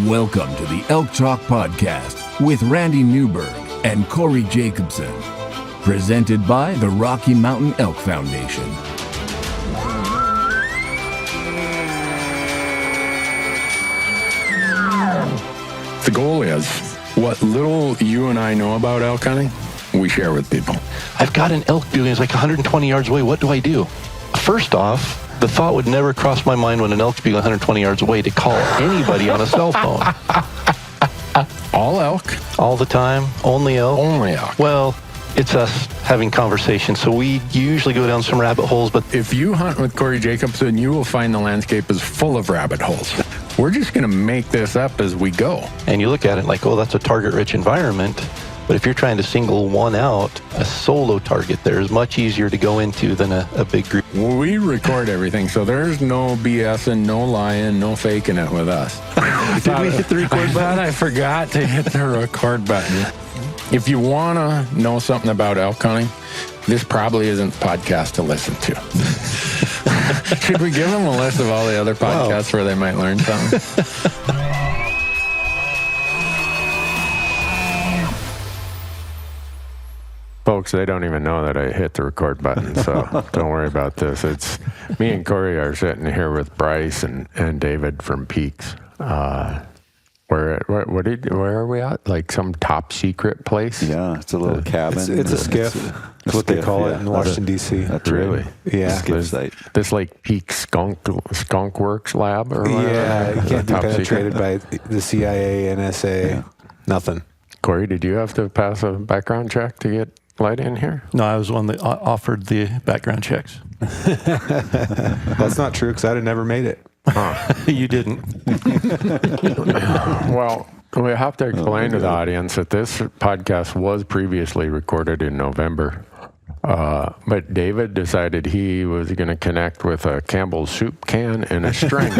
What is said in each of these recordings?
Welcome to the Elk Talk Podcast with Randy Newberg and Corey Jacobson. Presented by the Rocky Mountain Elk Foundation. The goal is, what little you and I know about elk hunting, we share with people. I've got an elk building that's like 120 yards away. What do I do? First off, the thought would never cross my mind when an elk's being 120 yards away to call anybody on a cell phone. All elk? All the time? Only elk? Only elk. Well, it's us having conversations, so we usually go down some rabbit holes, but If you hunt with Corey Jacobson, you will find the landscape is full of rabbit holes. We're just going to make this up as we go. and you look at it like, oh, that's a target-rich environment. But if you're trying to single one out, a solo target there is much easier to go into than a big group. We record everything, so there's no BSing, no lying, no faking it with us. Did we hit the record I thought I forgot to hit the record button. If you want to know something about elk hunting, this probably isn't the podcast to listen to. Should we give them a list of all the other podcasts where they might learn something? Folks, they don't even know that I hit the record button, so don't worry about this. It's me and Corey are sitting here with Bryce and David from Peaks. Where are we at? Like some top secret place? Yeah, it's a little cabin. It's a skiff. That's what they call it in Washington, D.C. That's Really? right. Yeah. Skiff site. This like Peaks Skunk Works lab or whatever? Yeah, you can't be Top penetrated secret? by the CIA, NSA, nothing. Corey, did you have to pass a background check to get let in here? No, I was the one that offered the background checks. That's not true because I'd have never made it. You didn't. Well, we have to explain to the audience that this podcast was previously recorded in November. But David decided he was going to connect with a Campbell's soup can and a string.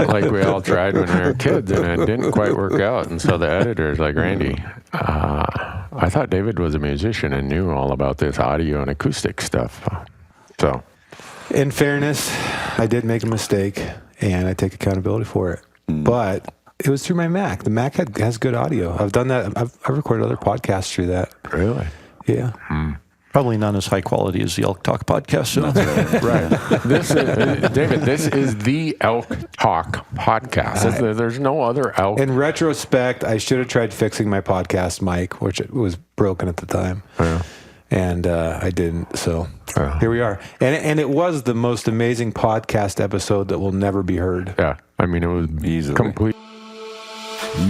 Like we all tried when we were kids, and it didn't quite work out. And so the editor's like, Randy, I thought David was a musician and knew all about this audio and acoustic stuff. So, In fairness, I did make a mistake, and I take accountability for it. But it was through my Mac. The Mac has good audio. I've done that. I've recorded other podcasts through that. really? Yeah. Probably not as high quality as the Elk Talk podcast. So. Right. This is, David, this is the Elk Talk podcast. There's no other elk. In retrospect, I should have tried fixing my podcast mic, which it was broken at the time. Yeah. And I didn't. So Yeah. here we are. And it was the most amazing podcast episode that will never be heard. Yeah. I mean, it was Easily. complete.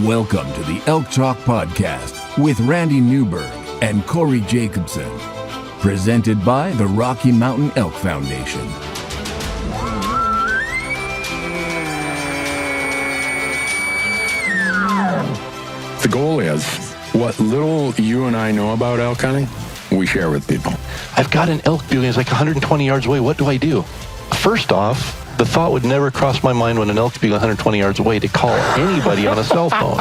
Welcome to the Elk Talk Podcast with Randy Newberg and Corey Jacobson. Presented by the Rocky Mountain Elk Foundation. The goal is, what little you and I know about elk hunting, we share with people. I've got an elk building that's like 120 yards away. What do I do? First off, the thought would never cross my mind when an elk's being 120 yards away to call anybody on a cell phone.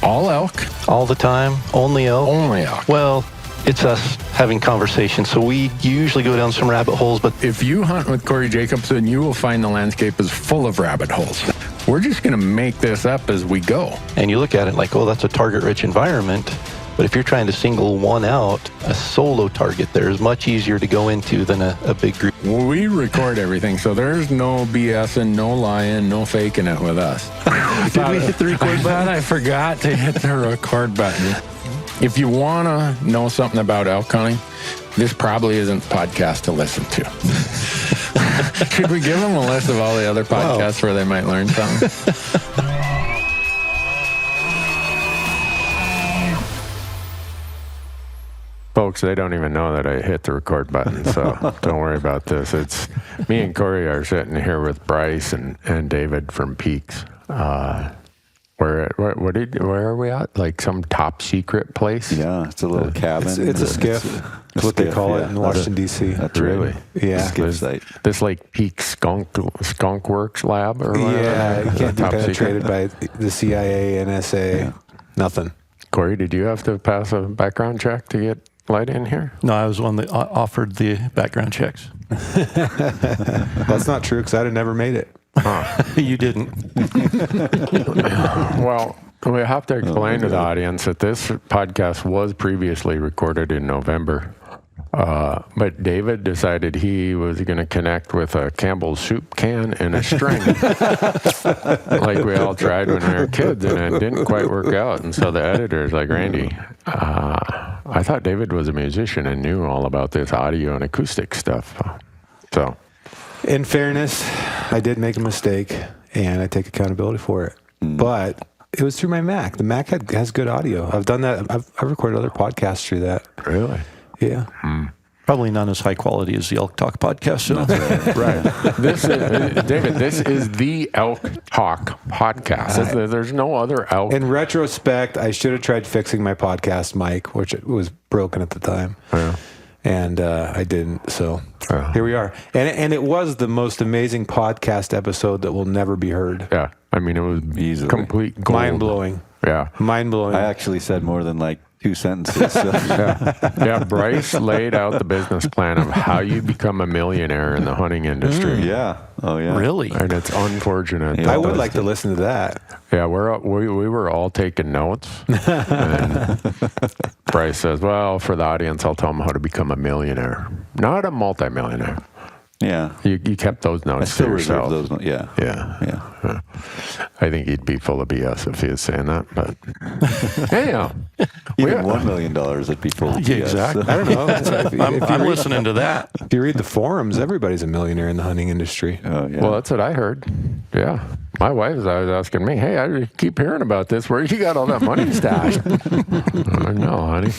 All elk? All the time? Only elk? Only elk. Well, it's us having conversations, so we usually go down some rabbit holes, but If you hunt with Corey Jacobson, you will find the landscape is full of rabbit holes. We're just going to make this up as we go. and you look at it like, oh, that's a target-rich environment. But if you're trying to single one out, a solo target there is much easier to go into than a big group. We record everything, so there's no BSing, no lying, no faking it with us. Did we hit the record I thought I forgot to hit the record button. If you want to know something about elk hunting, this probably isn't the podcast to listen to. Should we give them a list of all the other podcasts where they might learn something? Folks, they don't even know that I hit the record button, so don't worry about this. It's me and Corey are sitting here with Bryce and David from Peaks. Where are we at? Like some top secret place? Yeah, it's a little cabin. It's a skiff. That's what they skiff, call yeah. it in Washington, D.C. That's Really? right. Yeah. Skiff site. This like Peaks Skunk Works lab or whatever? Yeah, you can't be Top penetrated secret? by the CIA, NSA, nothing. Corey, did you have to pass a background check to get let in here? No, I was the one that offered the background checks. That's not true because I'd have never made it. You didn't. Well, we have to explain to the audience that this podcast was previously recorded in November. But David decided he was going to connect with a Campbell's soup can and a string, like we all tried when we were kids, and it didn't quite work out. And so the editor's like, Randy, I thought David was a musician and knew all about this audio and acoustic stuff. So, In fairness, I did make a mistake, and I take accountability for it. But it was through my Mac. The Mac has good audio. I've done that. I've recorded other podcasts through that. really? Yeah. Probably not as high quality as the Elk Talk podcast. So. Right. This is, David, this is the Elk Talk podcast. There's no other elk. In retrospect, I should have tried fixing my podcast mic, which was broken at the time. Yeah. And I didn't. So here we are. And it was the most amazing podcast episode that will never be heard. Yeah. I mean, it was Easily. complete gold. Mind-blowing. Yeah. Mind-blowing. I actually said more than like 2 sentences. So. Yeah, Bryce laid out the business plan of how you become a millionaire in the hunting industry. Yeah. Oh, yeah. Really? And it's unfortunate. Yeah. I would like to listen to that. Yeah, we were all taking notes. And Bryce says, well, for the audience, I'll tell them how to become a millionaire, not a multimillionaire. Yeah. You kept those I notes to still reserve yourself. those. Yeah. Yeah. Yeah. I think he'd be full of BS if he was saying that. But anyhow, Even $1 million would be full of Yeah, BS. exactly. I don't know. I'm listening to that. If you read the forums, everybody's a millionaire in the hunting industry. Oh, yeah. well, that's what I heard. Yeah. My wife was always asking me, hey, I keep hearing about this. Where you got all that money stashed? I know, honey.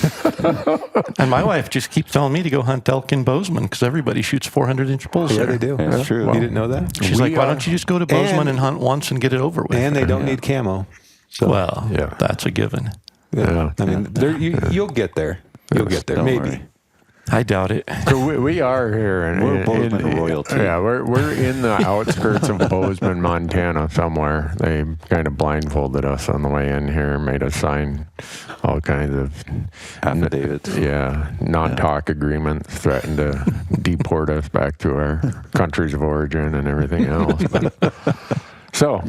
And my wife just keeps telling me to go hunt elk in Bozeman because everybody shoots 400-inch bulls Yeah, there. they do. That's true. You didn't know that? She's like, why don't you just go to Bozeman and hunt once and get it over with? And they don't need camo. So, Well, Yeah. that's a given. Yeah. I mean, you'll get there. You'll get there. Don't Maybe. worry. I doubt it. So we are here. We're Bozeman royalty. Yeah, we're in the outskirts of Bozeman, Montana somewhere. They kind of blindfolded us on the way in here, made us sign all kinds of Affidavits. non-talk agreements, threatened to deport us back to our countries of origin and everything else. But, so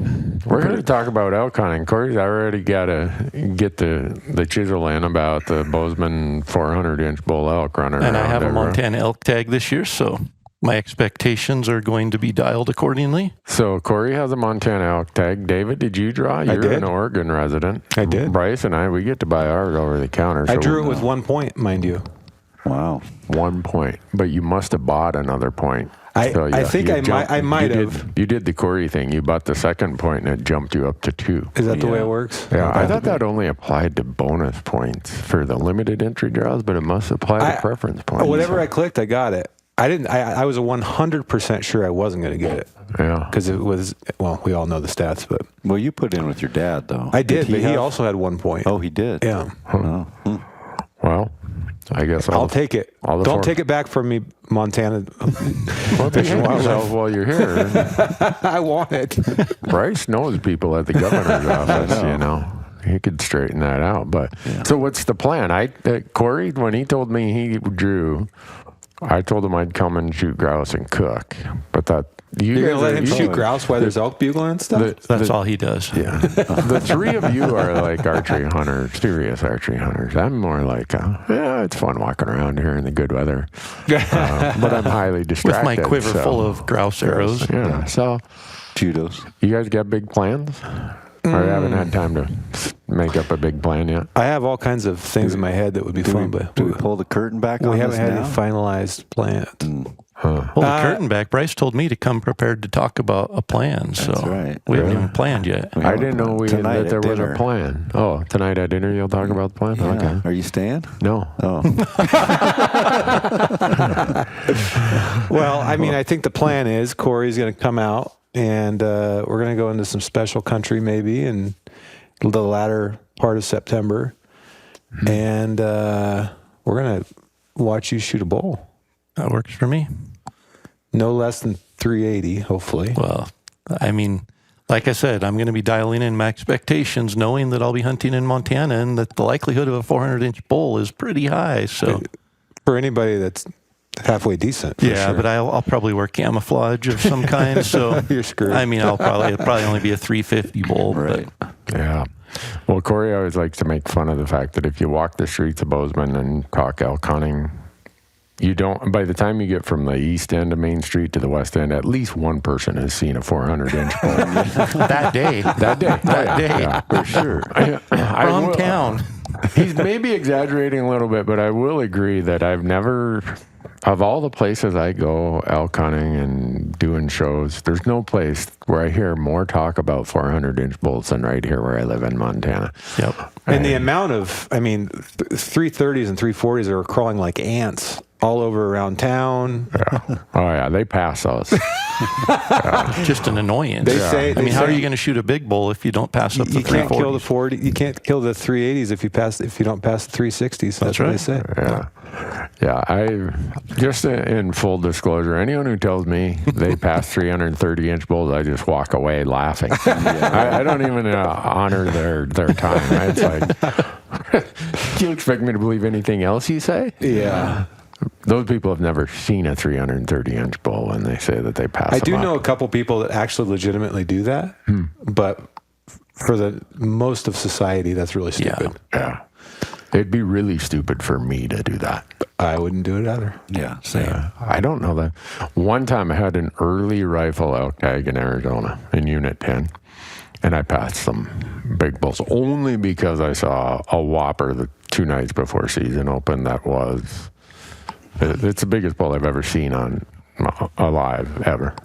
we're here to talk about elk hunting. Corey's already got to get the chisel in about the Bozeman 400-inch bull elk runner. And I have a Montana elk tag this year, so my expectations are going to be dialed accordingly. So Corey has a Montana elk tag. David, did you draw? You're did. an Oregon resident. I did. Bryce and I, we get to buy ours over the counter. I so drew it with 1 point, mind you. Wow. 1 point, but you must have bought another point. I think you I might you have. You did the Corey thing. You bought the second point, and it jumped you up to 2. Is that the way Yeah. it works? Yeah, I Okay. thought that only applied to bonus points for the limited entry draws, but it must apply to preference points. Whatever I clicked, I got it. I didn't. I was 100% sure I wasn't going to get it Yeah. because it was. Well, we all know the stats, but Well, you put in with your dad, though. I did. But he have- also had 1 point. Oh, he did? Yeah. Oh. Hmm. Well, I guess I'll take it. all the Don't four- take it back from me, Montana. Well, behave yourself while you're here. I want it. Bryce knows people at the governor's office, you know. He could straighten that out. But so what's the plan? Corey, when he told me he drew, I told him I'd come and shoot grouse and cook. But that You're guys going to let are- him shoot grouse while there's elk bugling and stuff? That's all he does. Yeah. The three of you are like archery hunters, serious archery hunters. I'm more like, it's fun walking around here in the good weather. But I'm highly With distracted. my quiver so- full of grouse arrows. Yeah. So Judos. you guys got big plans? Or you haven't had time to make up a big plan yet? I have all kinds of things in my head that would be fun, but Do we pull the curtain back on we haven't this had now? any finalized plans. Pull the curtain back. Bryce told me to come prepared to talk about a plan, so That's right. we haven't Really? even planned yet. I didn't know Tonight that there at was a dinner. plan. Oh, tonight at dinner you'll talk about the plan? Yeah. Okay. Are you staying? No. Oh. Well, I mean, I think the plan is Corey's going to come out and we're going to go into some special country maybe in the latter part of September. And we're going to watch you shoot a bull. That works for me. No less than 380, hopefully. Well, I mean, like I said, I'm going to be dialing in my expectations, knowing that I'll be hunting in Montana and that the likelihood of a 400-inch bull is pretty high. So For anybody that halfway decent. For Yeah, sure. but I'll probably wear camouflage of some kind. So You're screwed. I mean, it'll probably only be a 350 bull. Right. But Yeah. Well, Corey always likes to make fun of the fact that if you walk the streets of Bozeman and talk elk hunting, you don't, by the time you get from the east end of Main Street to the west end, at least one person has seen a 400-inch bull. that day, That day. That day. Yeah, for sure. from town. He's maybe exaggerating a little bit, but I will agree that I've never, of all the places I go elk hunting and doing shows, there's no place where I hear more talk about 400-inch bulls than right here where I live in Montana. Yep. And the amount of, 330s and 340s are crawling like ants all over around town. Yeah. Oh, yeah, they pass us. Just an annoyance. They say, I mean, how are you going to shoot a big bull if you don't pass up the you can't kill the 340s? 40? You can't kill the 380s if you don't pass the 360s. That's what right. they say. Yeah. Yeah, I just in full disclosure, anyone who tells me they pass 330-inch bulls, I just walk away laughing. I don't even honor their time. It's like, do you expect me to believe anything else you say? Yeah. Those people have never seen a 330-inch bull when they say that they pass I do them know up. a couple people that actually legitimately do that, but for the most of society, that's really stupid. Yeah. It'd be really stupid for me to do that. I wouldn't do it either. Yeah, same. I don't know that. One time I had an early rifle elk tag in Arizona in Unit 10, and I passed some big bulls only because I saw a whopper the 2 nights before season open that was, it's the biggest bull I've ever seen on alive ever.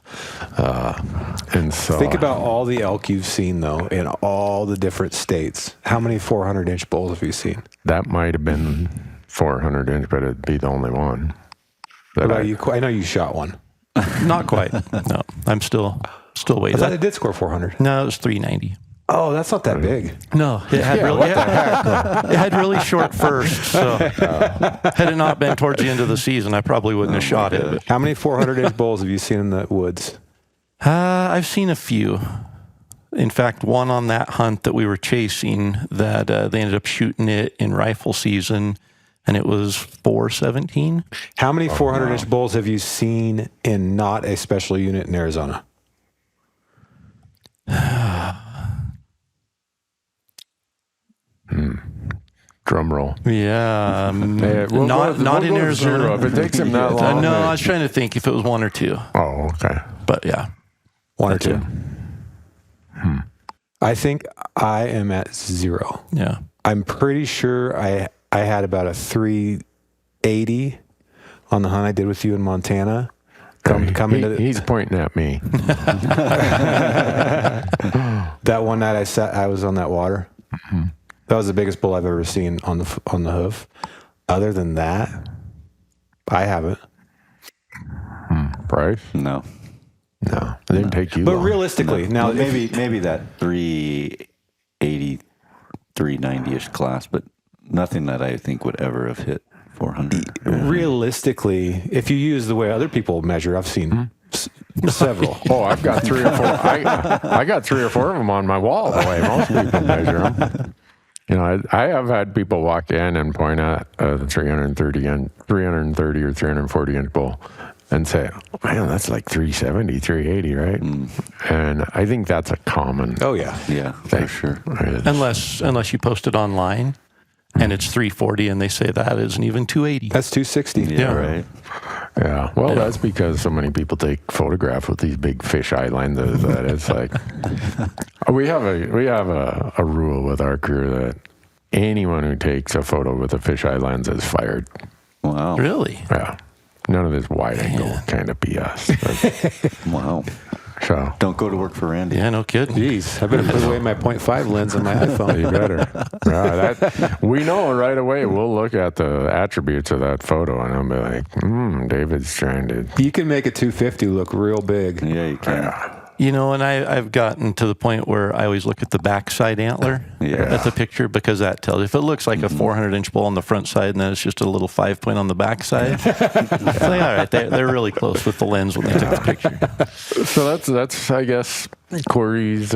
And so Think about all the elk you've seen, though, in all the different states. How many 400-inch bulls have you seen? that might have been 400-inch, but it'd be the only one. What about you? I know you shot one. Not quite. No, I'm still I waiting. thought it did score 400. No, it was 390. Oh, that's not that big. No, it had it had really short first. So had it not been towards the end of the season, I probably wouldn't have shot it. But, How many 400-inch bulls have you seen in the woods? I've seen a few. In fact, one on that hunt that we were chasing that they ended up shooting it in rifle season, and it was 417. How many 400-inch bulls have you seen in not a special unit in Arizona? Drum roll. Yeah, not we'll in go Arizona. zero. If it takes him that long. No, I was trying to think if it was one or two, Oh, okay. but yeah, One or that's two? it. I think I am at 0. Yeah. I'm pretty sure I had about a 380 on the hunt I did with you in Montana. Coming to He's pointing at me. that one night I was on that water. That was the biggest bull I've ever seen on the hoof. Other than that, I haven't. Bryce? No. No. It didn't take you But long. realistically, now Well, maybe that 380, 390-ish class, but nothing that I think would ever have hit 400. realistically, if you use the way other people measure, I've seen several. Oh, I've got 3 or 4. I got 3 or 4 of them on my wall the way most people measure them. You know, I have had people walk in and point at the 330 or 340 inch bull and say, oh, man, that's like 370, 380, right? And I think that's a common Oh yeah. Yeah, thing. for sure. Unless you post it online and it's 340 and they say that isn't even 280. That's 260. Yeah, right. Yeah, well, that's because so many people take photographs with these big fisheye lenses that it's like we have a rule with our crew that anyone who takes a photo with a fisheye lens is fired. Wow. Really? Yeah, none of this wide angle kind of BS. Wow. So Don't go to work for Randy. Yeah, no kidding. Jeez, I better put away my 0.5 lens on my iPhone. you better. We know right away. We'll look at the attributes of that photo and I'll be like, David's trying to. You can make a 250 look real big. Yeah, you can. You know, and I've gotten to the point where I always look at the backside antler at the picture because that tells. If it looks like a 400-inch bull on the front side and then it's just a little 5-point on the backside, it's like, all right, they're really close with the lens when they took the picture. So that's I guess Corey's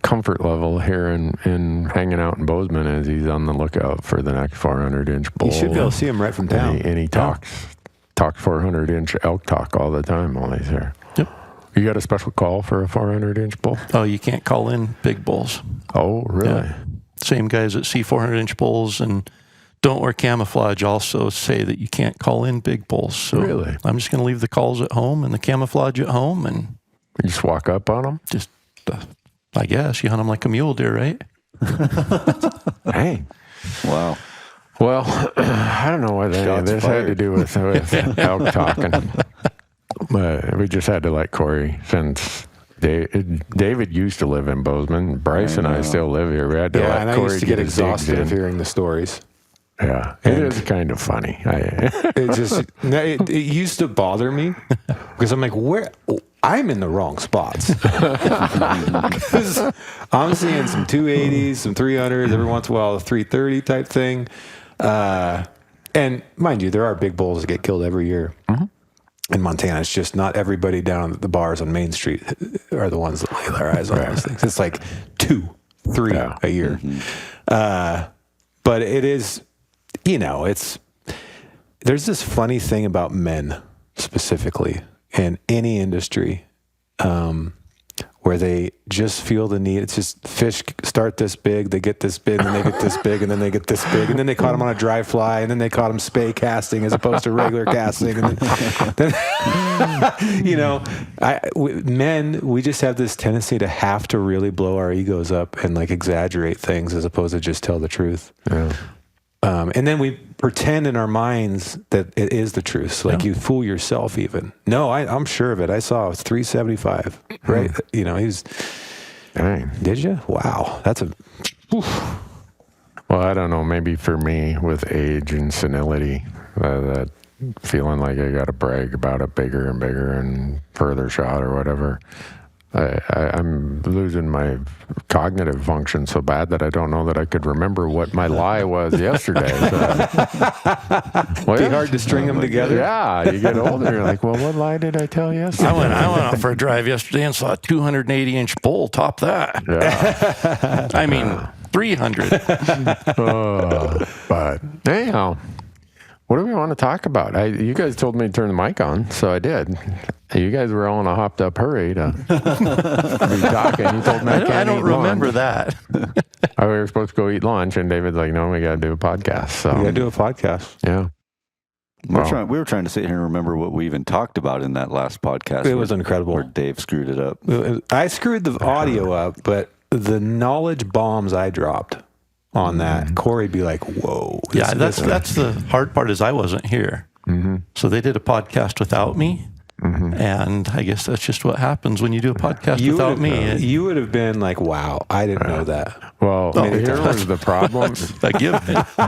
comfort level here in hanging out in Bozeman as he's on the lookout for the next 400-inch bull. You should be able to see him right from town. And he talks talks 400-inch elk talk all the time while he's here. Yep. You got a special call for a 400-inch bull? Oh, you can't call in big bulls. Oh, really? Yeah. Same guys that see 400-inch bulls and don't wear camouflage also say that you can't call in big bulls. So Really? I'm just going to leave the calls at home and the camouflage at home, and You just walk up on them? just, I guess, you hunt them like a mule deer, right? Hey. Wow. Well, I don't know what any of Shots this had to fired. do with elk talking. But we just had to let Corey, since David used to live in Bozeman. Bryce and I still live here. We had to Yeah, let and I Corey used to get his digs exhausted of in. hearing the stories. Yeah, it is kind of funny. It used to bother me because I'm like, I'm in the wrong spots. Because I'm seeing some 280s, some 300s, every once in a while a 330 type thing. And mind you, there are big bulls that get killed every year in Montana. It's just not everybody down at the bars on Main Street are the ones that lay their eyes on those things. It's like 2, 3 a year. But it is, there's this funny thing about men specifically in any industry, where they just feel the need. It's just fish start this big, they get this big, and then they get this big, and then they get this big, and then they caught them on a dry fly, and then they caught them spay casting as opposed to regular casting. And then men, we just have this tendency to have to really blow our egos up and like exaggerate things as opposed to just tell the truth. Yeah. And then we pretend in our minds that it is the truth. So like you fool yourself even. No, I'm sure of it. I saw it was 375, right? He's, Dang. did you? Wow. That's Well, I don't know. Maybe for me, with age and senility, that feeling like I got to brag about it bigger and bigger and further shot or whatever. I'm losing my cognitive function so bad that I don't know that I could remember what my lie was yesterday. be hard to string them together. Yeah, you get older, you're like, well, what lie did I tell yesterday? I went out for a drive yesterday and saw a 280-inch bull top that. Yeah. I mean, 300. But anyhow, what do we want to talk about? You guys told me to turn the mic on, so I did. You guys were all in a hopped up hurry to be talking. You told me I don't remember that. We were supposed to go eat lunch, and David's like, no, we got to do a podcast. So We got to do a podcast. yeah. We were trying to sit here and remember what we even talked about in that last podcast. It was incredible. Where Dave screwed it up. I screwed the audio up, but the knowledge bombs I dropped on that, Corey'd be like, whoa. Yeah, that's the hard part is I wasn't here. So they did a podcast without me. And I guess that's just what happens when you do a podcast without me. You would have been like, wow, I didn't know that. Well, here was the problem.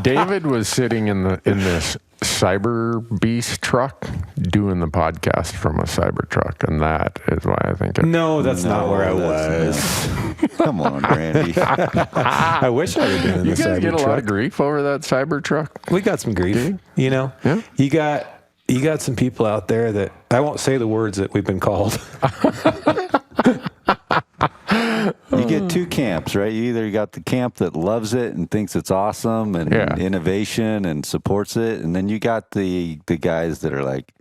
David was sitting in this Cyber Beast truck doing the podcast from a Cyber truck, and that is why I think No, that's not where I was. Come on, Randy. I wish I had been in You the guys Cyber get a truck. lot of grief over that Cyber truck. We got some grief. Yeah. You got some people out there that I won't say the words that we've been called. You get two camps, right? You either got the camp that loves it and thinks it's awesome and innovation and supports it, and then you got the guys that are like,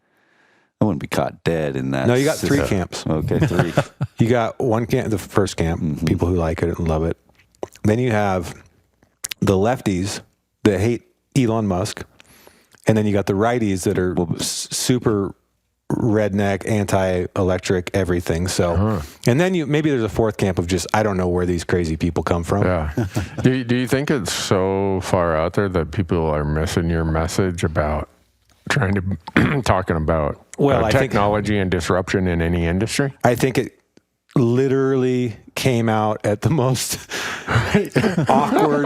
I wouldn't be caught dead in that. No, you got three camps. Okay, three. You got one camp, the first camp, people who like it and love it. Then you have the lefties that hate Elon Musk. And then you got the righties that are super redneck, anti-electric, everything. So, and then maybe there's a fourth camp of just, I don't know where these crazy people come from. Yeah. Do you think it's so far out there that people are missing your message about trying to talking about technology and disruption in any industry? I think it literally came out at the most awkward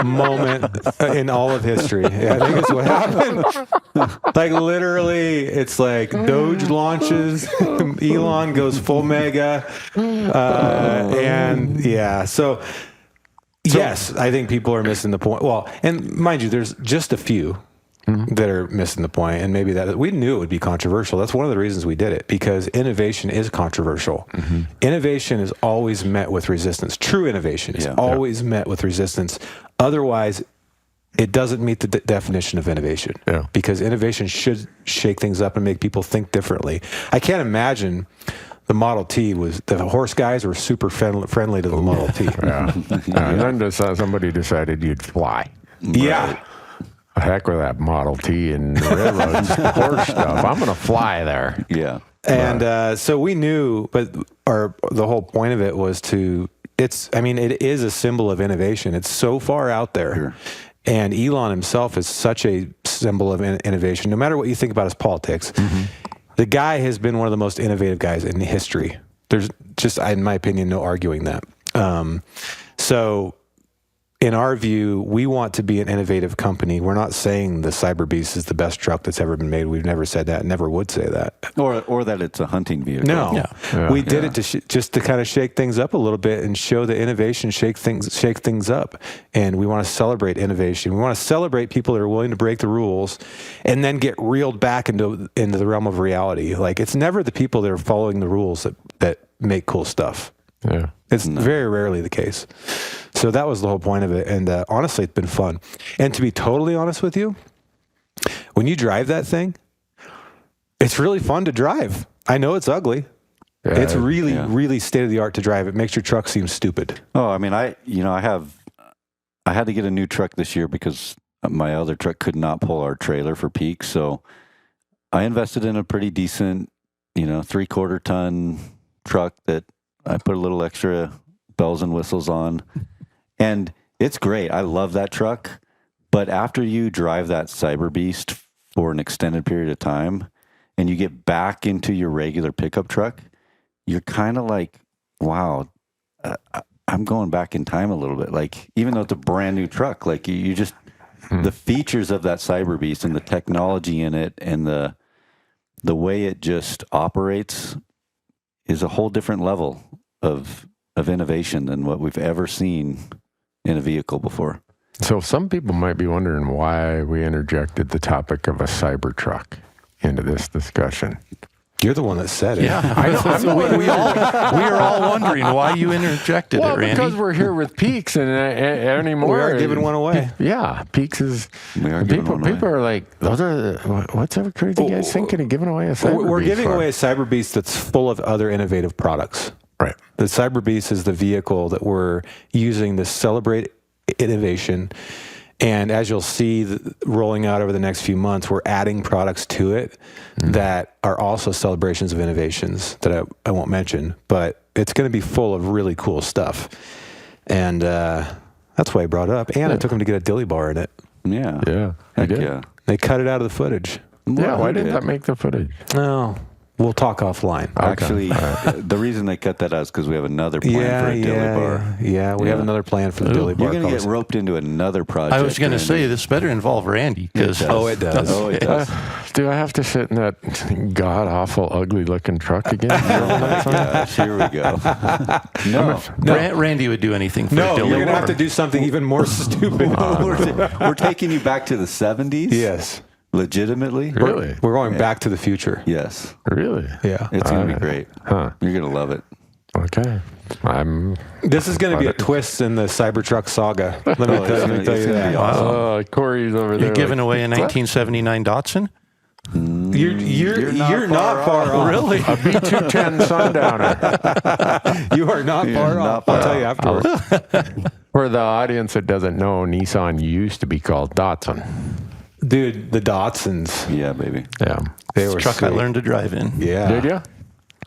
moment in all of history. Yeah, I think it's what happened. Like literally, it's like Doge launches, Elon goes full mega, and yeah. So yes, I think people are missing the point. Well, and mind you, there's just a few that are missing the point, and maybe that we knew it would be controversial. That's one of the reasons we did it, because innovation is controversial. Innovation is always met with resistance. True innovation is always met with resistance. Otherwise, it doesn't meet the definition of innovation. Yeah. Because innovation should shake things up and make people think differently. I can't imagine the Model T the horse guys were super friendly to the Model T. Yeah. And then somebody decided you'd fly. Yeah. Heck with that Model T and railroads, horse stuff. I'm going to fly there. Yeah. And so we knew, but the whole point of it was it is a symbol of innovation. It's so far out there. Sure. And Elon himself is such a symbol of innovation. No matter what you think about his politics, the guy has been one of the most innovative guys in history. There's just, in my opinion, no arguing that. So in our view, we want to be an innovative company. We're not saying the Cyber Beast is the best truck that's ever been made. We've never said that, never would say that. Or that it's a hunting vehicle. No. Yeah. We did it just to kind of shake things up a little bit and show that innovation shake things up. And we want to celebrate innovation. We want to celebrate people that are willing to break the rules and then get reeled back into the realm of reality. Like, it's never the people that are following the rules that make cool stuff. Yeah. It's very rarely the case. So that was the whole point of it. And honestly, it's been fun. And to be totally honest with you, when you drive that thing, it's really fun to drive. I know it's ugly. Yeah, It's really state of the art to drive. It makes your truck seem stupid. Oh, I mean, I had to get a new truck this year because my other truck could not pull our trailer for peak. So I invested in a pretty decent, 3/4 ton truck that I put a little extra bells and whistles on. And it's great. I love that truck. But after you drive that Cyber Beast for an extended period of time and you get back into your regular pickup truck, you're kind of like, wow, I'm going back in time a little bit. Like, even though it's a brand new truck, like you just, the features of that Cyber Beast and the technology in it and the way it just operates is a whole different level of innovation than what we've ever seen in a vehicle before. So some people might be wondering why we interjected the topic of a Cybertruck into this discussion. You're the one that said it. Yeah, I know. We are all wondering why you interjected it, Randy. Because we're here with Peaks and anymore. We are giving one away. Yeah, Peaks is. We are giving one away. People are like, what's every crazy guys thinking of giving away a Cyber Beast? We're giving away a Cyber Beast that's full of other innovative products. Right. The Cyber Beast is the vehicle that we're using to celebrate innovation. And as you'll see rolling out over the next few months, we're adding products to it that are also celebrations of innovations that I won't mention. But it's going to be full of really cool stuff. And that's why I brought it up. And I took them to get a dilly bar in it. Yeah. Yeah. Heck did. yeah. They cut it out of the footage. Yeah, why didn't that make the footage? No. We'll talk offline. Actually, the reason they cut that out is because we have another plan for a dilly bar. Yeah, we have another plan for the dilly bar. You're going to get roped into another project. I was going to say, this better involve Randy. It does. Oh, it does. Do I have to sit in that god-awful, ugly-looking truck again? Yes, here we go. No. Randy would do anything for a No, dilly you're going to bar. have to do something even more stupid. We're taking you back to the 70s? Yes. Legitimately? Really? We're going back to the future. Yes. Really? Yeah. It's going to be great. Huh. You're going to love it. Okay. This is going to be a twist in the Cybertruck saga. Let me tell it's you gonna that. be awesome. Oh, Corey's over there. You're giving away a 1979 Datsun? You're not far off. Really? A B210 Sundowner. You are not far off. I'll tell you afterwards. For the audience that doesn't know, Nissan used to be called Datsun. Dude, the Datsuns. Yeah, baby. Yeah. They were Truck I sweet. learned to drive in Yeah. Did you?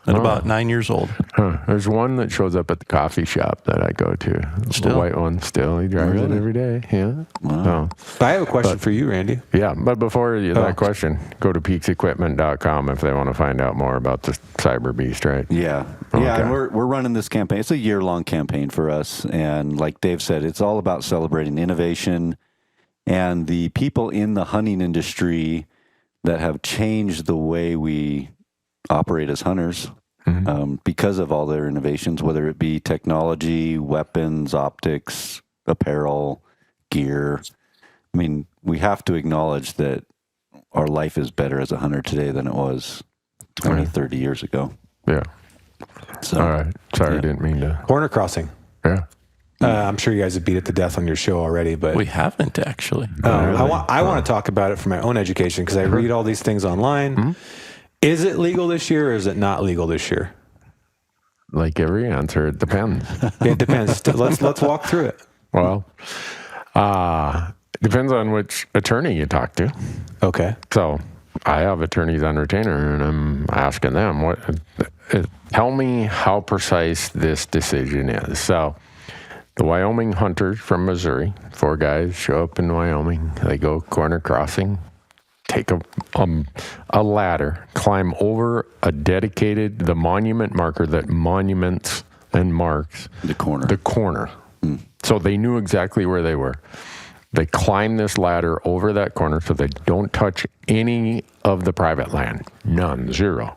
at about 9 years old. Huh. There's one that shows up at the coffee shop that I go to. Still? The white one still. He drives it every day. Yeah. Wow. I have a question for you, Randy. Yeah, but before that question, go to peaksequipment.com if they want to find out more about the Cyber Beast, right? Yeah. Okay. Yeah, and we're running this campaign. It's a year-long campaign for us. And like Dave said, it's all about celebrating innovation and the people in the hunting industry that have changed the way we operate as hunters because of all their innovations, whether it be technology, weapons, optics, apparel, gear. I mean, we have to acknowledge that our life is better as a hunter today than it was 20, 30 years ago. Yeah. So, All right. Sorry, I didn't mean to. Corner crossing. Yeah. I'm sure you guys have beat it to death on your show already, but We haven't actually. I want to talk about it for my own education because I read all these things online. Mm-hmm. Is it legal this year or is it not legal this year? Like every answer, it depends. It depends. Let's walk through it. Well, depends on which attorney you talk to. Okay. So I have attorneys on retainer, and I'm asking them, tell me how precise this decision is. So the Wyoming hunters from Missouri, 4 guys show up in Wyoming. They go corner crossing, take a ladder, climb over the monument marker that monuments and marks The corner. the corner. So they knew exactly where they were. They climb this ladder over that corner so they don't touch any of the private land. None, 0.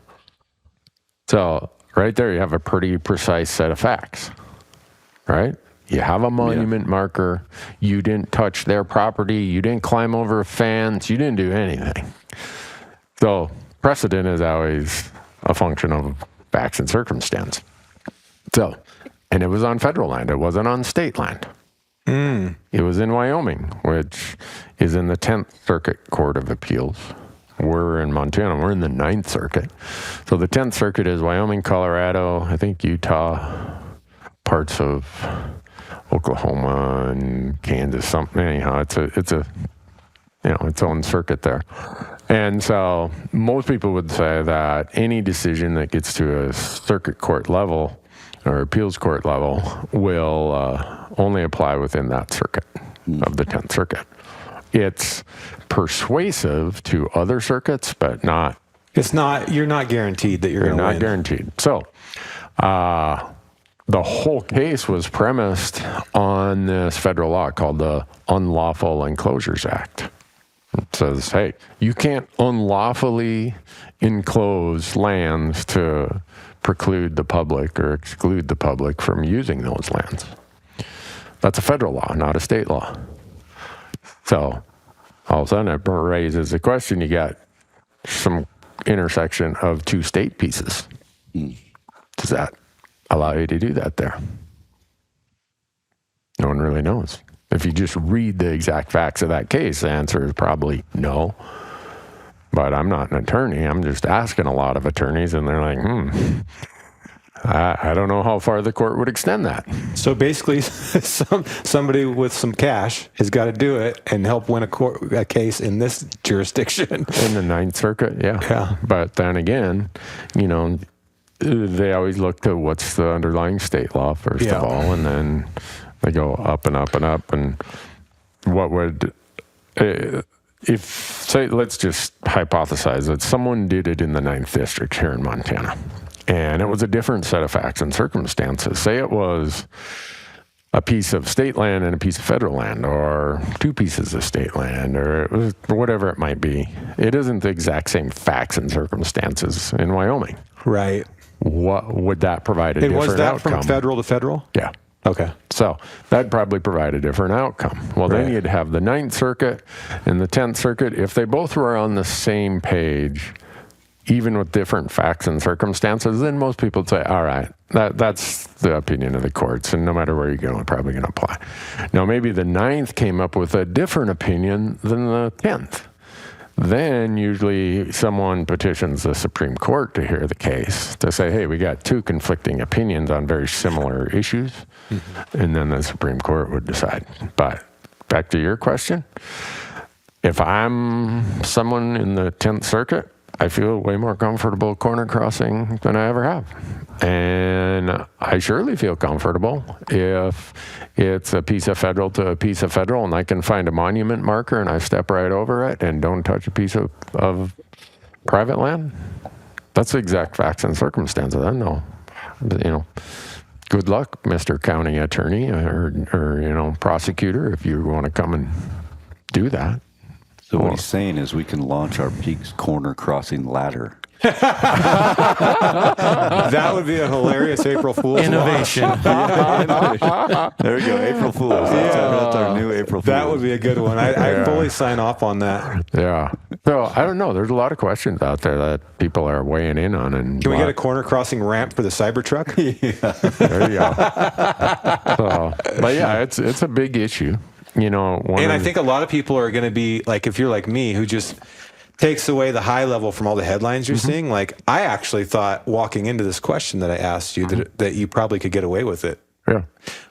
So right there, you have a pretty precise set of facts, right? You have a monument marker. You didn't touch their property. You didn't climb over a fence. You didn't do anything. So precedent is always a function of facts and circumstance. So, and it was on federal land. It wasn't on state land. It was in Wyoming, which is in the 10th Circuit Court of Appeals. We're in Montana. We're in the 9th Circuit. So the 10th Circuit is Wyoming, Colorado, I think Utah, parts of Oklahoma and Kansas, something. Anyhow, it's a its own circuit there. And so most people would say that any decision that gets to a circuit court level or appeals court level will only apply within that circuit of the 10th Circuit. It's persuasive to other circuits, but not. It's not. You're not guaranteed that you're going to win. Not guaranteed. So the whole case was premised on this federal law called the Unlawful Enclosures Act. It says, hey, you can't unlawfully enclose lands to preclude the public or exclude the public from using those lands. That's a federal law, not a state law. So all of a sudden it raises the question, you got some intersection of 2 state pieces. Does that allow you to do that there? No one really knows. If you just read the exact facts of that case, the answer is probably no. But I'm not an attorney. I'm just asking a lot of attorneys, and they're like, I don't know how far the court would extend that. So basically, somebody with some cash has got to do it and help win a case in this jurisdiction. In the 9th Circuit, Yeah. But then again, they always look to what's the underlying state law first of all, and then they go up and up and up. And what would... let's just hypothesize that someone did it in the 9th District here in Montana, and it was a different set of facts and circumstances. Say it was a piece of state land and a piece of federal land, or 2 pieces of state land, or it was whatever it might be. It isn't the exact same facts and circumstances in Wyoming. Right. What would that provide a different outcome? Was that from federal to federal? Yeah. Okay. So that'd probably provide a different outcome. Well, then you'd have the 9th Circuit and the 10th Circuit. If they both were on the same page, even with different facts and circumstances, then most people would say, all right, that's the opinion of the courts, and no matter where you go, it's probably going to apply. Now, maybe the 9th came up with a different opinion than the 10th. Then usually someone petitions the Supreme Court to hear the case to say, hey, we got 2 conflicting opinions on very similar issues. And then the Supreme Court would decide. But back to your question, if I'm someone in the 10th Circuit, I feel way more comfortable corner crossing than I ever have. And I surely feel comfortable if it's a piece of federal to a piece of federal and I can find a monument marker and I step right over it and don't touch a piece of private land. That's the exact facts and circumstances. I know, good luck, Mr. County Attorney or prosecutor, if you want to come and do that. So what he's saying is we can launch our Peaks corner crossing ladder. That would be a hilarious April Fool's Innovation. There we go, April Fool's. That's our new April Fool's. That would be a good one. I fully sign off on that. Yeah. So I don't know. There's a lot of questions out there that people are weighing in on. And can we get a corner crossing ramp for the Cybertruck? There you go. So But yeah, it's a big issue. And I think a lot of people are going to be like, if you're like me, who just takes away the high level from all the headlines you're seeing. Like, I actually thought walking into this question that I asked you that you probably could get away with it. Yeah.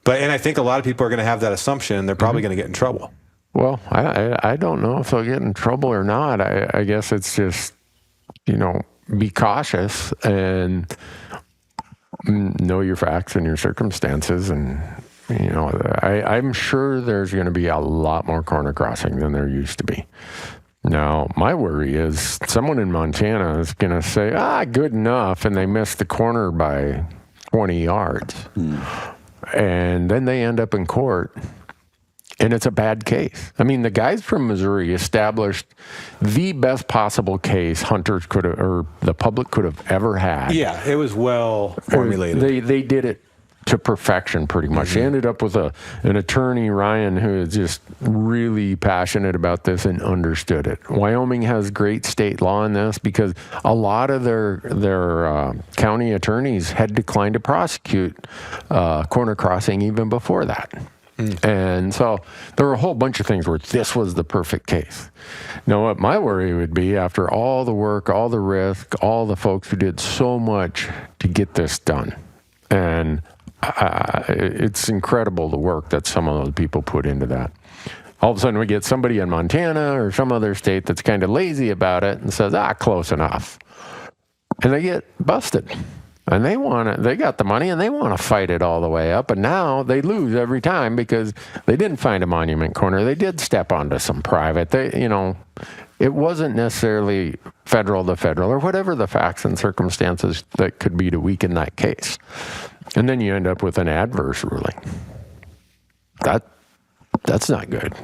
And I think a lot of people are going to have that assumption, and they're probably going to get in trouble. Well, I don't know if they'll get in trouble or not. I guess it's just, be cautious and know your facts and your circumstances. And, I'm sure there's going to be a lot more corner crossing than there used to be. Now, my worry is someone in Montana is going to say, good enough, and they miss the corner by 20 yards. And then they end up in court, and it's a bad case. I mean, the guys from Missouri established the best possible case hunters could have, or the public could have ever had. Yeah, it was well formulated. They did it to perfection, pretty much. They ended up with an attorney, Ryan, who is just really passionate about this and understood it. Wyoming has great state law in this because a lot of their county attorneys had declined to prosecute corner crossing even before that. And so there were a whole bunch of things where this was the perfect case. Now, what my worry would be, after all the work, all the risk, all the folks who did so much to get this done, and it's incredible the work that some of those people put into that. All of a sudden we get somebody in Montana or some other state that's kind of lazy about it and says, close enough. And they get busted. And they got the money and they want to fight it all the way up. And now they lose every time because they didn't find a monument corner. They did step onto some private. It wasn't necessarily federal to federal or whatever the facts and circumstances that could be to weaken that case. And then you end up with an adverse ruling. That's not good.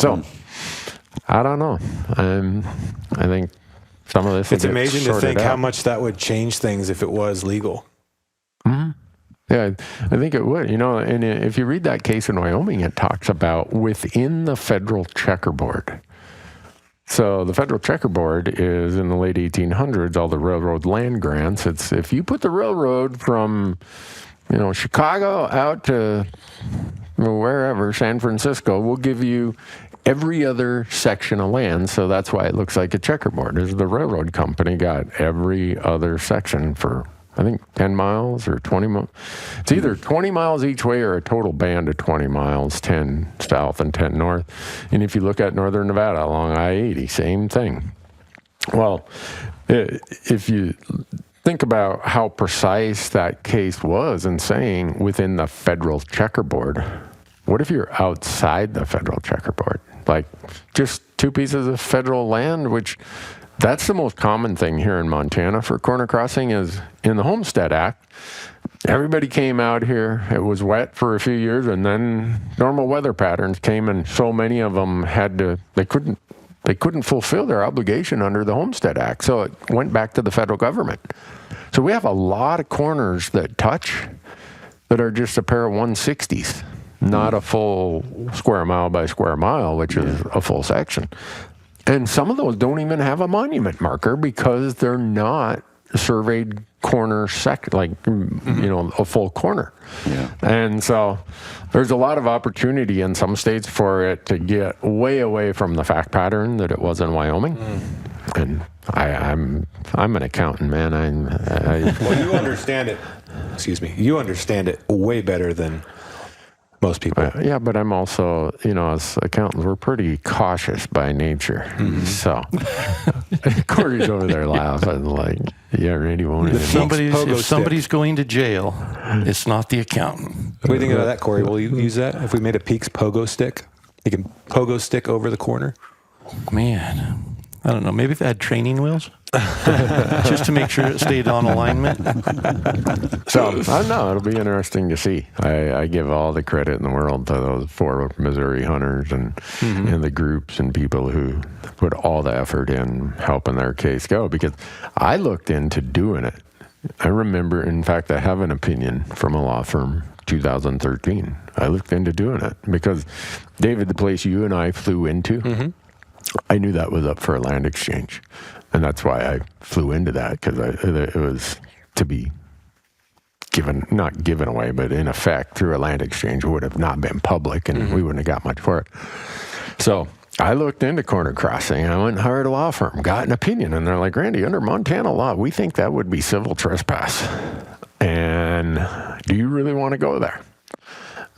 So, I don't know. I think some of this. It's amazing to think how much that would change things if it was legal. Yeah, I think it would. And if you read that case in Wyoming, it talks about within the federal checkerboard. So the federal checkerboard is in the late 1800s, all the railroad land grants. It's if you put the railroad from, Chicago out to wherever, San Francisco, we'll give you every other section of land. So that's why it looks like a checkerboard. Is the railroad company got every other section for, I think, 10 miles or 20 miles. It's either 20 miles each way or a total band of 20 miles, 10 south and 10 north. And if you look at northern Nevada along I-80, same thing. Well, if you think about how precise that case was in saying within the federal checkerboard, what if you're outside the federal checkerboard? Like just two pieces of federal land, which that's the most common thing here in Montana for corner crossing is in the Homestead Act. Everybody came out here. It was wet for a few years, and then normal weather patterns came, and so many of them they couldn't fulfill their obligation under the Homestead Act. So it went back to the federal government. So we have a lot of corners that touch that are just a pair of 160s, not a full square mile by square mile, which is a full section. And some of those don't even have a monument marker because they're not surveyed corner a full corner. Yeah. And so there's a lot of opportunity in some states for it to get way away from the fact pattern that it was in Wyoming. And I'm an accountant, man. Well, you understand it. Excuse me. You understand it way better than most people. Yeah, but I'm also, as accountants, we're pretty cautious by nature. So Corey's over there laughing like, yeah, Randy won't. If somebody's going to jail, it's not the accountant. What do you think about that, Corey? Will you use that? If we made a Peaks pogo stick, you can pogo stick over the corner. Man, I don't know. Maybe if it had training wheels, just to make sure it stayed on alignment. So I don't know. It'll be interesting to see. I give all the credit in the world to those 4 Missouri hunters and the groups and people who put all the effort in helping their case go. Because I looked into doing it. I remember, in fact, I have an opinion from a law firm, 2013. I looked into doing it because, David, the place you and I flew into, I knew that was up for a land exchange. And that's why I flew into that, because it was to be not given away, but in effect through a land exchange would have not been public, and we wouldn't have got much for it. So I looked into corner crossing. I went and hired a law firm, got an opinion, and they're like, Randy, under Montana law, we think that would be civil trespass. And do you really want to go there?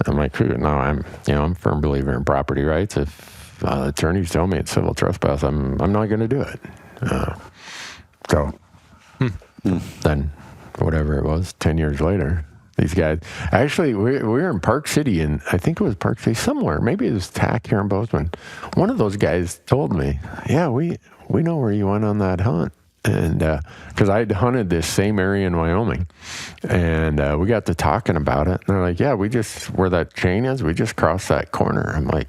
I'm like, no, I'm a firm believer in property rights. If attorneys tell me it's civil trespass, I'm not going to do it. Then, whatever it was, 10 years later, these guys, actually, we were in Park City, and I think it was Park City somewhere. Maybe it was TAC here in Bozeman. One of those guys told me, yeah, we know where you went on that hunt. And because I'd hunted this same area in Wyoming, and we got to talking about it. And they're like, yeah, where that chain is, we just crossed that corner. I'm like,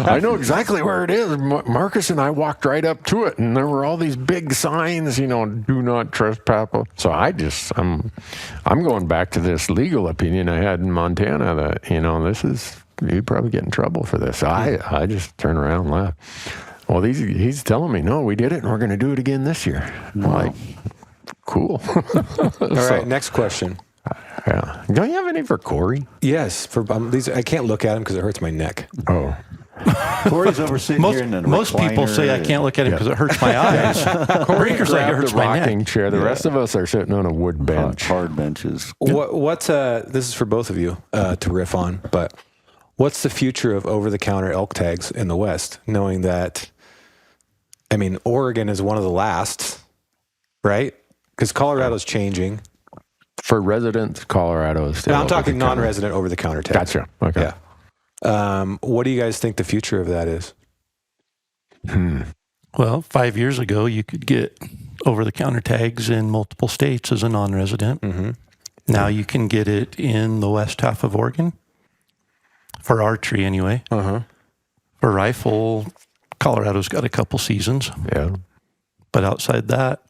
I know exactly where it is. Marcus and I walked right up to it, and there were all these big signs, do not trespass. So I'm going back to this legal opinion I had in Montana that, you'd probably get in trouble for this. I just turn around and laugh. Well, he's telling me, no, we did it, and we're going to do it again this year. Wow. Like, cool. All right, next question. Yeah. Don't you have any for Corey? Yes. For these, I can't look at him because it hurts my neck. Oh. Corey's over sitting here in a Most people say I can't look at him because it hurts my eyes. Corey's like it hurts my neck. Chair. The rest of us are sitting on a wood bench. Hard benches. What's this is for both of you to riff on, but what's the future of over-the-counter elk tags in the West, knowing that, Oregon is one of the last, right? Because Colorado's changing. For residents, Colorado is still. No, I'm talking non-resident over-the-counter tags. Gotcha. Okay. Yeah. What do you guys think the future of that is? Well, 5 years ago, you could get over-the-counter tags in multiple states as a non-resident. Mm-hmm. Now you can get it in the west half of Oregon, for archery anyway. Uh-huh. For rifle, Colorado's got a couple seasons. Yeah. But outside that,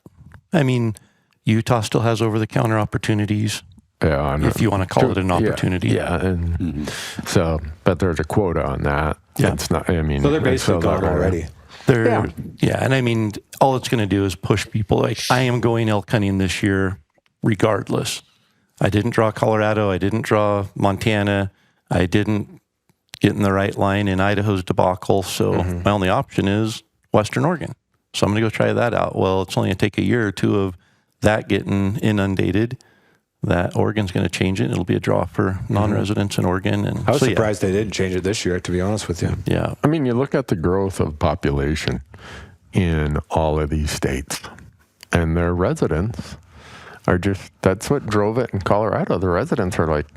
Utah still has over-the-counter opportunities. Yeah, if you want to call it an opportunity. Yeah, and so, but there's a quota on that. Yeah. It's not, so they're basically gone already. And all it's going to do is push people. Like, I am going elk hunting this year regardless. I didn't draw Colorado. I didn't draw Montana. I didn't get in the right line in Idaho's debacle. So my only option is Western Oregon. So I'm going to go try that out. Well, it's only going to take a year or two of that getting inundated. That Oregon's going to change it. It'll be a draw for non-residents in Oregon. And I was surprised they didn't change it this year, to be honest with you. Yeah. You look at the growth of population in all of these states, and their residents are that's what drove it in Colorado. The residents are like,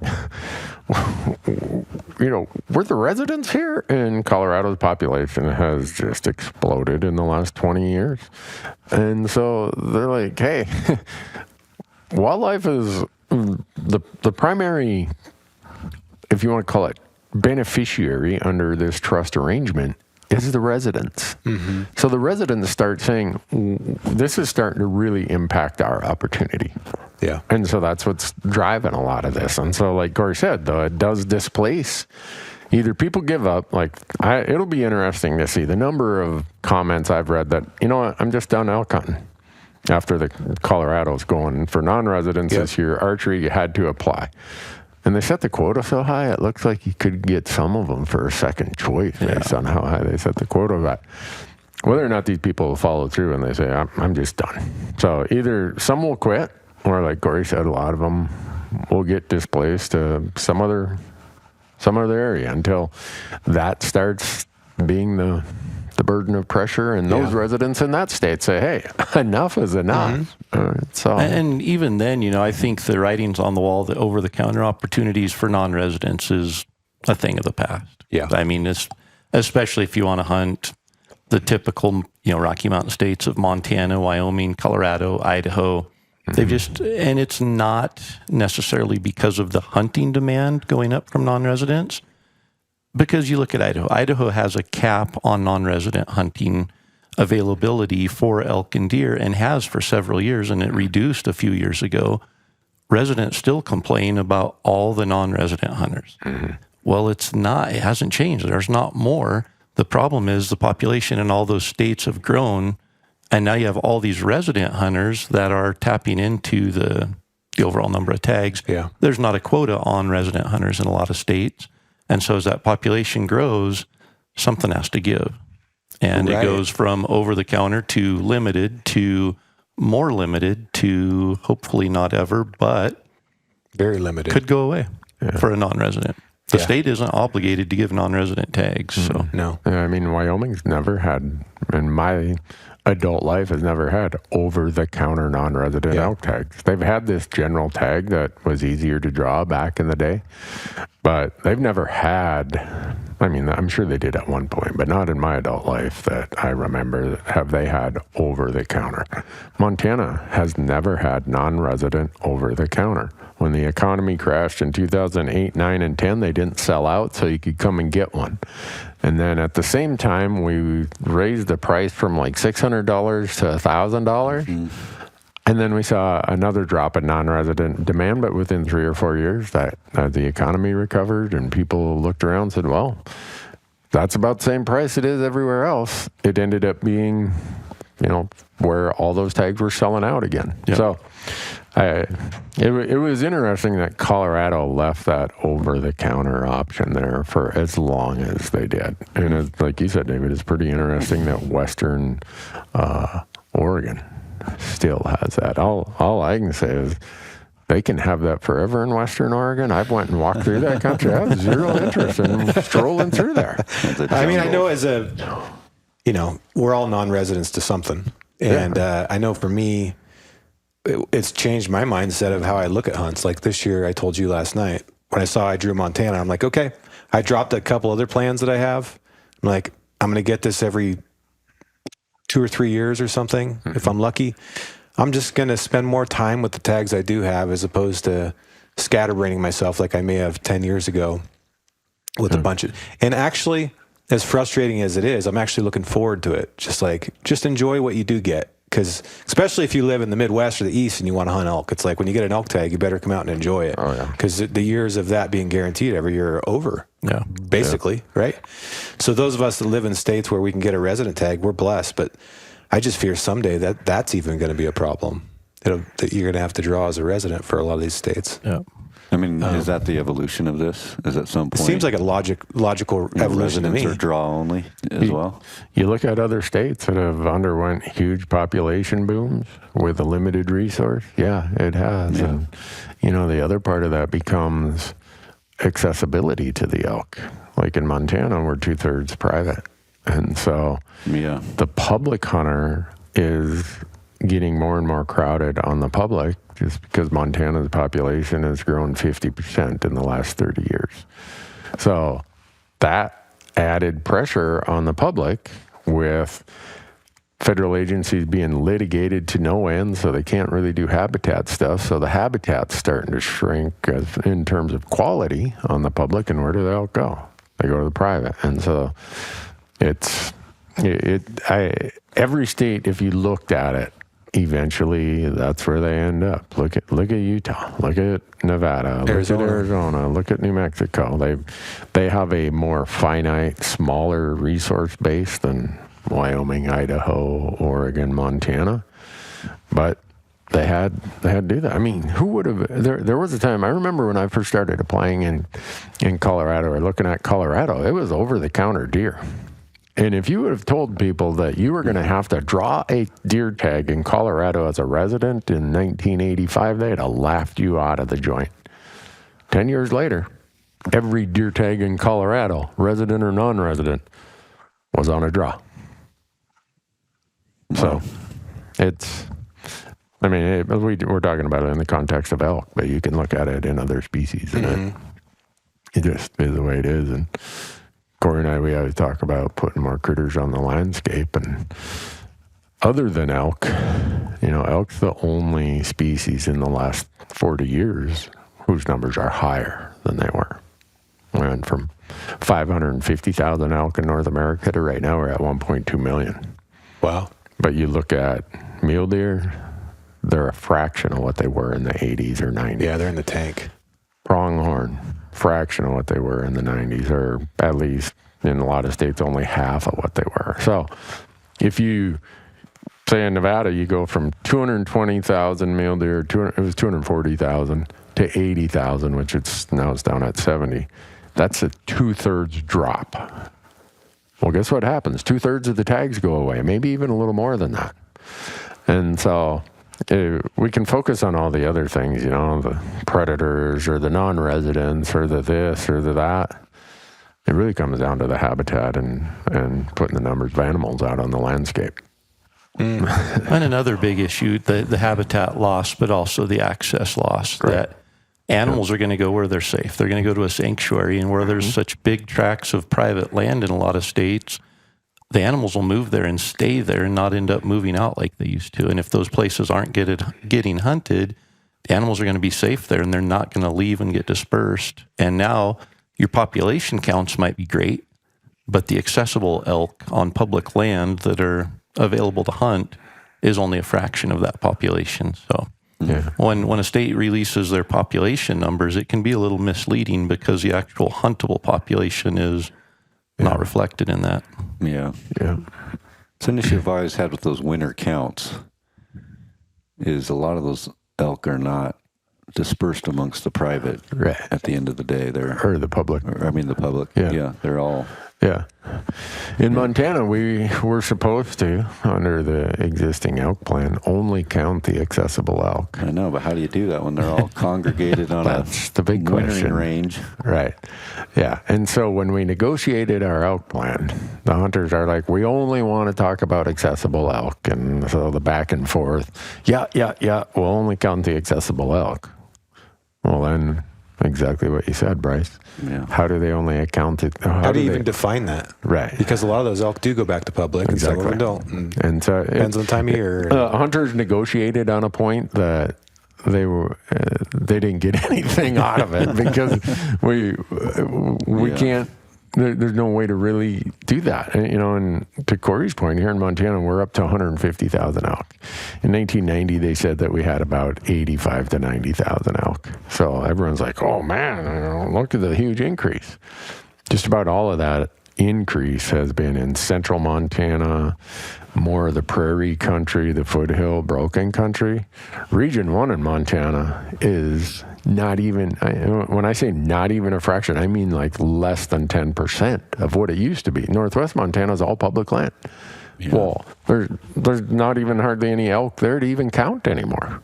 we're the residents here. And Colorado's population has just exploded in the last 20 years. And so they're like, hey, wildlife is the primary, if you want to call it, beneficiary under this trust arrangement is the residents. Mm-hmm. So the residents start saying, this is starting to really impact our opportunity. Yeah. And so that's what's driving a lot of this. And so like Corey said, though, it does displace. Either people give up, it'll be interesting to see the number of comments I've read that, I'm just done elk hunting. After the Colorado's going for non-residents this year, archery, you had to apply. And they set the quota so high, it looks like you could get some of them for a second choice based on how high they set the quota. But whether or not these people will follow through and they say, I'm just done. So either some will quit, or like Corey said, a lot of them will get displaced to some other area until that starts being the burden of pressure, and those residents in that state say, hey, enough is enough. Mm-hmm. And even then, I think the writing's on the wall that over-the-counter opportunities for non-residents is a thing of the past. Yeah. It's, especially if you want to hunt the typical, Rocky Mountain states of Montana, Wyoming, Colorado, Idaho. Mm-hmm. They've just, and it's not necessarily because of the hunting demand going up from non-residents. Because you look at Idaho. Idaho has a cap on non-resident hunting availability for elk and deer, and has for several years, and it reduced a few years ago. Residents still complain about all the non-resident hunters. Mm-hmm. Well, it hasn't changed. There's not more. The problem is the population in all those states have grown, and now you have all these resident hunters that are tapping into the the overall number of tags. Yeah. There's not a quota on resident hunters in a lot of states. And so as that population grows, something has to give. And it goes from over-the-counter to limited to more limited to hopefully not ever, but very limited. Could go away for a non-resident. The state isn't obligated to give non-resident tags. So No. Yeah, I mean, Wyoming's never had, in my adult life, has never had over-the-counter non-resident elk tags. They've had this general tag that was easier to draw back in the day, but they've never had, I mean, I'm sure they did at one point, but not in my adult life that I remember have they had over-the-counter. Montana has never had non-resident over-the-counter. When the economy crashed in 2008, 9, and 10, they didn't sell out, so you could come and get one. And then at the same time, we raised the price from like $600 to $1,000. And then we saw another drop in non-resident demand, but within 3 or 4 years, that the economy recovered and people looked around and said, well, that's about the same price it is everywhere else. It ended up being, where all those tags were selling out again. Yep. So it was interesting that Colorado left that over-the-counter option there for as long as they did. And like you said, David, it's pretty interesting that Western Oregon still has that. All I can say is they can have that forever in Western Oregon. I've went and walked through that country. I have zero interest in strolling through there. I mean, I know we're all non-residents to something. And I know for me, it's changed my mindset of how I look at hunts. Like this year, I told you last night, when I drew Montana, I'm like, okay, I dropped a couple other plans that I have. I'm like, I'm going to get this every 2 or 3 years or something, if I'm lucky. I'm just going to spend more time with the tags I do have as opposed to scatterbraining myself like I may have 10 years ago with a bunch of... And actually, as frustrating as it is, I'm actually looking forward to it. Just enjoy what you do get. Because especially if you live in the Midwest or the East and you want to hunt elk, it's like when you get an elk tag, you better come out and enjoy it. Oh, yeah. Because the years of that being guaranteed every year are over. Yeah. Basically, right? So those of us that live in states where we can get a resident tag, we're blessed. But I just fear someday that that's even going to be a problem that you're going to have to draw as a resident for a lot of these states. Yeah. I mean, is that the evolution of this? Is at some point? It seems like a logical evolution to me. Or draw only as well? You look at other states that have underwent huge population booms with a limited resource. Yeah, it has. Yeah. And, the other part of that becomes accessibility to the elk. Like in Montana, we're 2/3 private. And so the public hunter is getting more and more crowded on the public just because Montana's population has grown 50% in the last 30 years. So that added pressure on the public with federal agencies being litigated to no end, so they can't really do habitat stuff. So the habitat's starting to shrink in terms of quality on the public, and where do they all go? They go to the private. And so every state, if you looked at it, eventually that's where they end up. Look at Utah, look at Nevada, look at Arizona, look at New Mexico. They have a more finite, smaller resource base than Wyoming, Idaho, Oregon, Montana. But they had to do that. I mean, who would have? There was a time, I remember when I first started applying in Colorado or looking at Colorado, it was over-the-counter deer. And if you would have told people that you were going to have to draw a deer tag in Colorado as a resident in 1985, they'd have laughed you out of the joint. 10 years later, every deer tag in Colorado, resident or non-resident, was on a draw. So we're talking about it in the context of elk, but you can look at it in other species, and it just is the way it is. And Corey and I, we always talk about putting more critters on the landscape. And other than elk, elk's the only species in the last 40 years whose numbers are higher than they were. We went from 550,000 elk in North America to right now we're at 1.2 million. Wow. But you look at mule deer, they're a fraction of what they were in the 80s or 90s. Yeah, they're in the tank. Pronghorn, fraction of what they were in the 90s, or at least in a lot of states only half of what they were. So if you say in Nevada, you go from 220,000 mule deer, it was 240,000 to 80,000, which now it's down at 70. That's a 2/3 drop. Well, guess what happens? 2/3 of the tags go away, maybe even a little more than that. And so we can focus on all the other things, the predators or the non-residents or the this or the that. It really comes down to the habitat and putting the numbers of animals out on the landscape. And another big issue, the habitat loss, but also the access loss, right. That animals are going to go where they're safe. They're going to go to a sanctuary, and where there's such big tracts of private land in a lot of states, the animals will move there and stay there and not end up moving out like they used to. And if those places aren't getting hunted, the animals are going to be safe there, and they're not going to leave and get dispersed. And now your population counts might be great, but the accessible elk on public land that are available to hunt is only a fraction of that population. So when a state releases their population numbers, it can be a little misleading because the actual huntable population is not reflected in that. Yeah. It's an issue I've always had with those winter counts is a lot of those elk are not dispersed amongst the private at the end of the day. Or the public. The public. Yeah, they're all... Yeah. In Montana, we were supposed to, under the existing elk plan, only count the accessible elk. I know, but how do you do that when they're all congregated on That's the big question. Range? Right. Yeah. And so when we negotiated our elk plan, the hunters are like, we only want to talk about accessible elk. And so the back and forth, we'll only count the accessible elk. Well, then... exactly what you said, Bryce. Yeah. How do they only account it? How do you even define that? Right. Because a lot of those elk do go back to public, and some of them don't. And so depends on the time of year. Hunters negotiated on a point that they didn't get anything out of it because we can't. There's no way to really do that. And to Corey's point, here in Montana, we're up to 150,000 elk. In 1990, they said that we had about 85 to 90,000 elk. So everyone's like, oh man, look at the huge increase. Just about all of that increase has been in central Montana, more of the prairie country, the foothill, broken country. Region 1 in Montana is not even, when I say not even a fraction, I mean like less than 10% of what it used to be. Northwest Montana is all public land. Yeah. Well, there's not even hardly any elk there to even count anymore.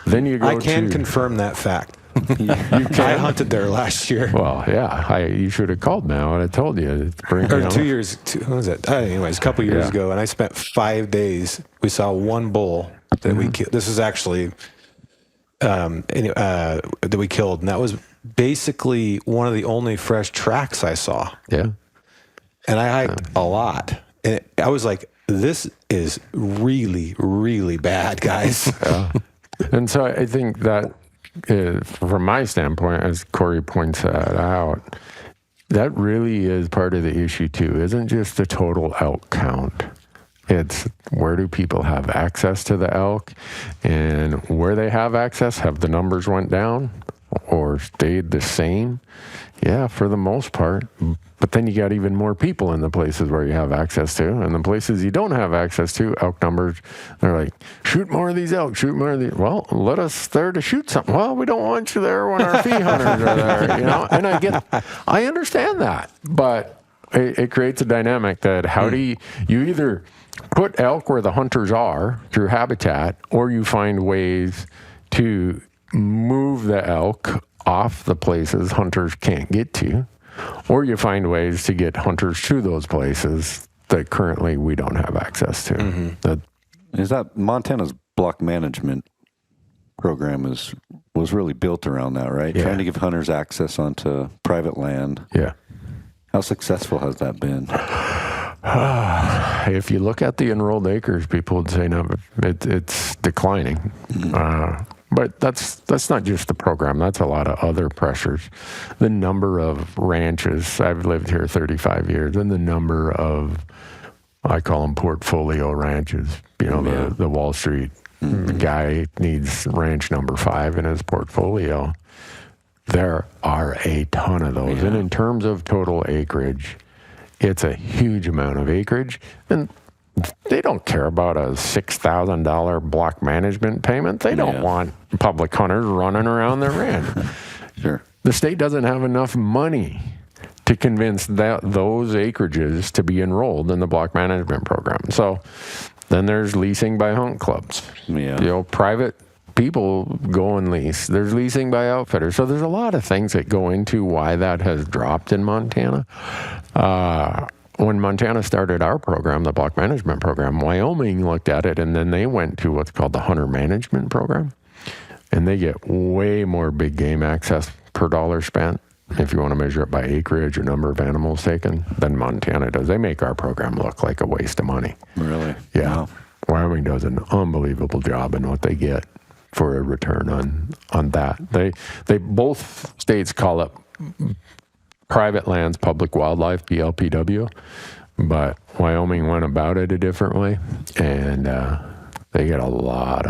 Then you go I can confirm that fact. I hunted there last year. Well, yeah, you should have called me. I would have told you. Or 2 years. What was it? Anyways, a couple years ago, and I spent 5 days. We saw one bull that we killed. This is actually that we killed, and that was basically one of the only fresh tracks I saw. Yeah, and I hiked a lot, and I was like, "This is really, really bad, guys." Yeah. And so I think that. From my standpoint, as Corey points that out, that really is part of the issue too. Isn't just the total elk count. It's where do people have access to the elk, and where they have access, have the numbers went down or stayed the same? Yeah, for the most part. But then you got even more people in the places where you have access to, and the places you don't have access to, elk numbers, they're like, shoot more of these elk, shoot more of these. Well, let us there to shoot something. Well, we don't want you there when our fee hunters are there, And I understand that, but it creates a dynamic that how do you either put elk where the hunters are through habitat, or you find ways to move the elk off the places hunters can't get to, or you find ways to get hunters to those places that currently we don't have access to. Mm-hmm. Is that Montana's block management program was really built around that, right? Yeah. Trying to give hunters access onto private land. Yeah. How successful has that been? If you look at the enrolled acres, people would say no, it's declining. Mm-hmm. But that's not just the program. That's a lot of other pressures. The number of ranches, I've lived here 35 years, and the number of, I call them portfolio ranches, the Wall Street guy needs ranch number 5 in his portfolio. There are a ton of those. Yeah. And in terms of total acreage, it's a huge amount of acreage. And they don't care about a $6,000 block management payment. They don't want public hunters running around their ranch. Sure. The state doesn't have enough money to convince those acreages to be enrolled in the block management program. So then there's leasing by hunt clubs. Yeah. Private people go and lease. There's leasing by outfitters. So there's a lot of things that go into why that has dropped in Montana. When Montana started our program, the block management program, Wyoming looked at it, and then they went to what's called the hunter management program. And they get way more big game access per dollar spent, if you want to measure it by acreage or number of animals taken, than Montana does. They make our program look like a waste of money. Really? Yeah. Wow. Wyoming does an unbelievable job in what they get for a return on that. They both states call it private lands, public wildlife, PLPW, but Wyoming went about it a different way, and they get a lot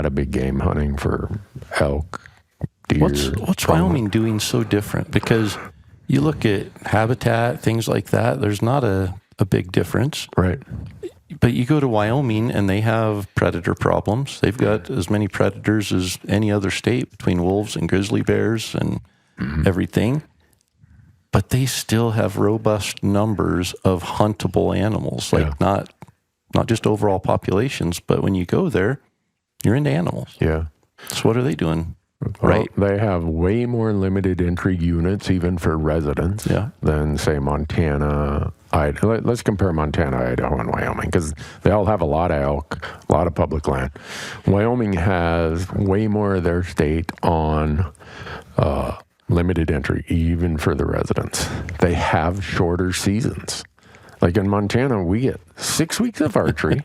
of big game hunting for elk, deer. What's Wyoming doing so different? Because you look at habitat, things like that, there's not a big difference. Right. But you go to Wyoming and they have predator problems. They've got as many predators as any other state between wolves and grizzly bears and everything. But they still have robust numbers of huntable animals, like not just overall populations, but when you go there, you're into animals. Yeah. So what are they doing? Right. Well, they have way more limited entry units, even for residents, than, say, Montana. Let's compare Montana, Idaho, and Wyoming, because they all have a lot of elk, a lot of public land. Wyoming has way more of their state on limited entry, even for the residents. They have shorter seasons. Like in Montana, we get 6 weeks of archery.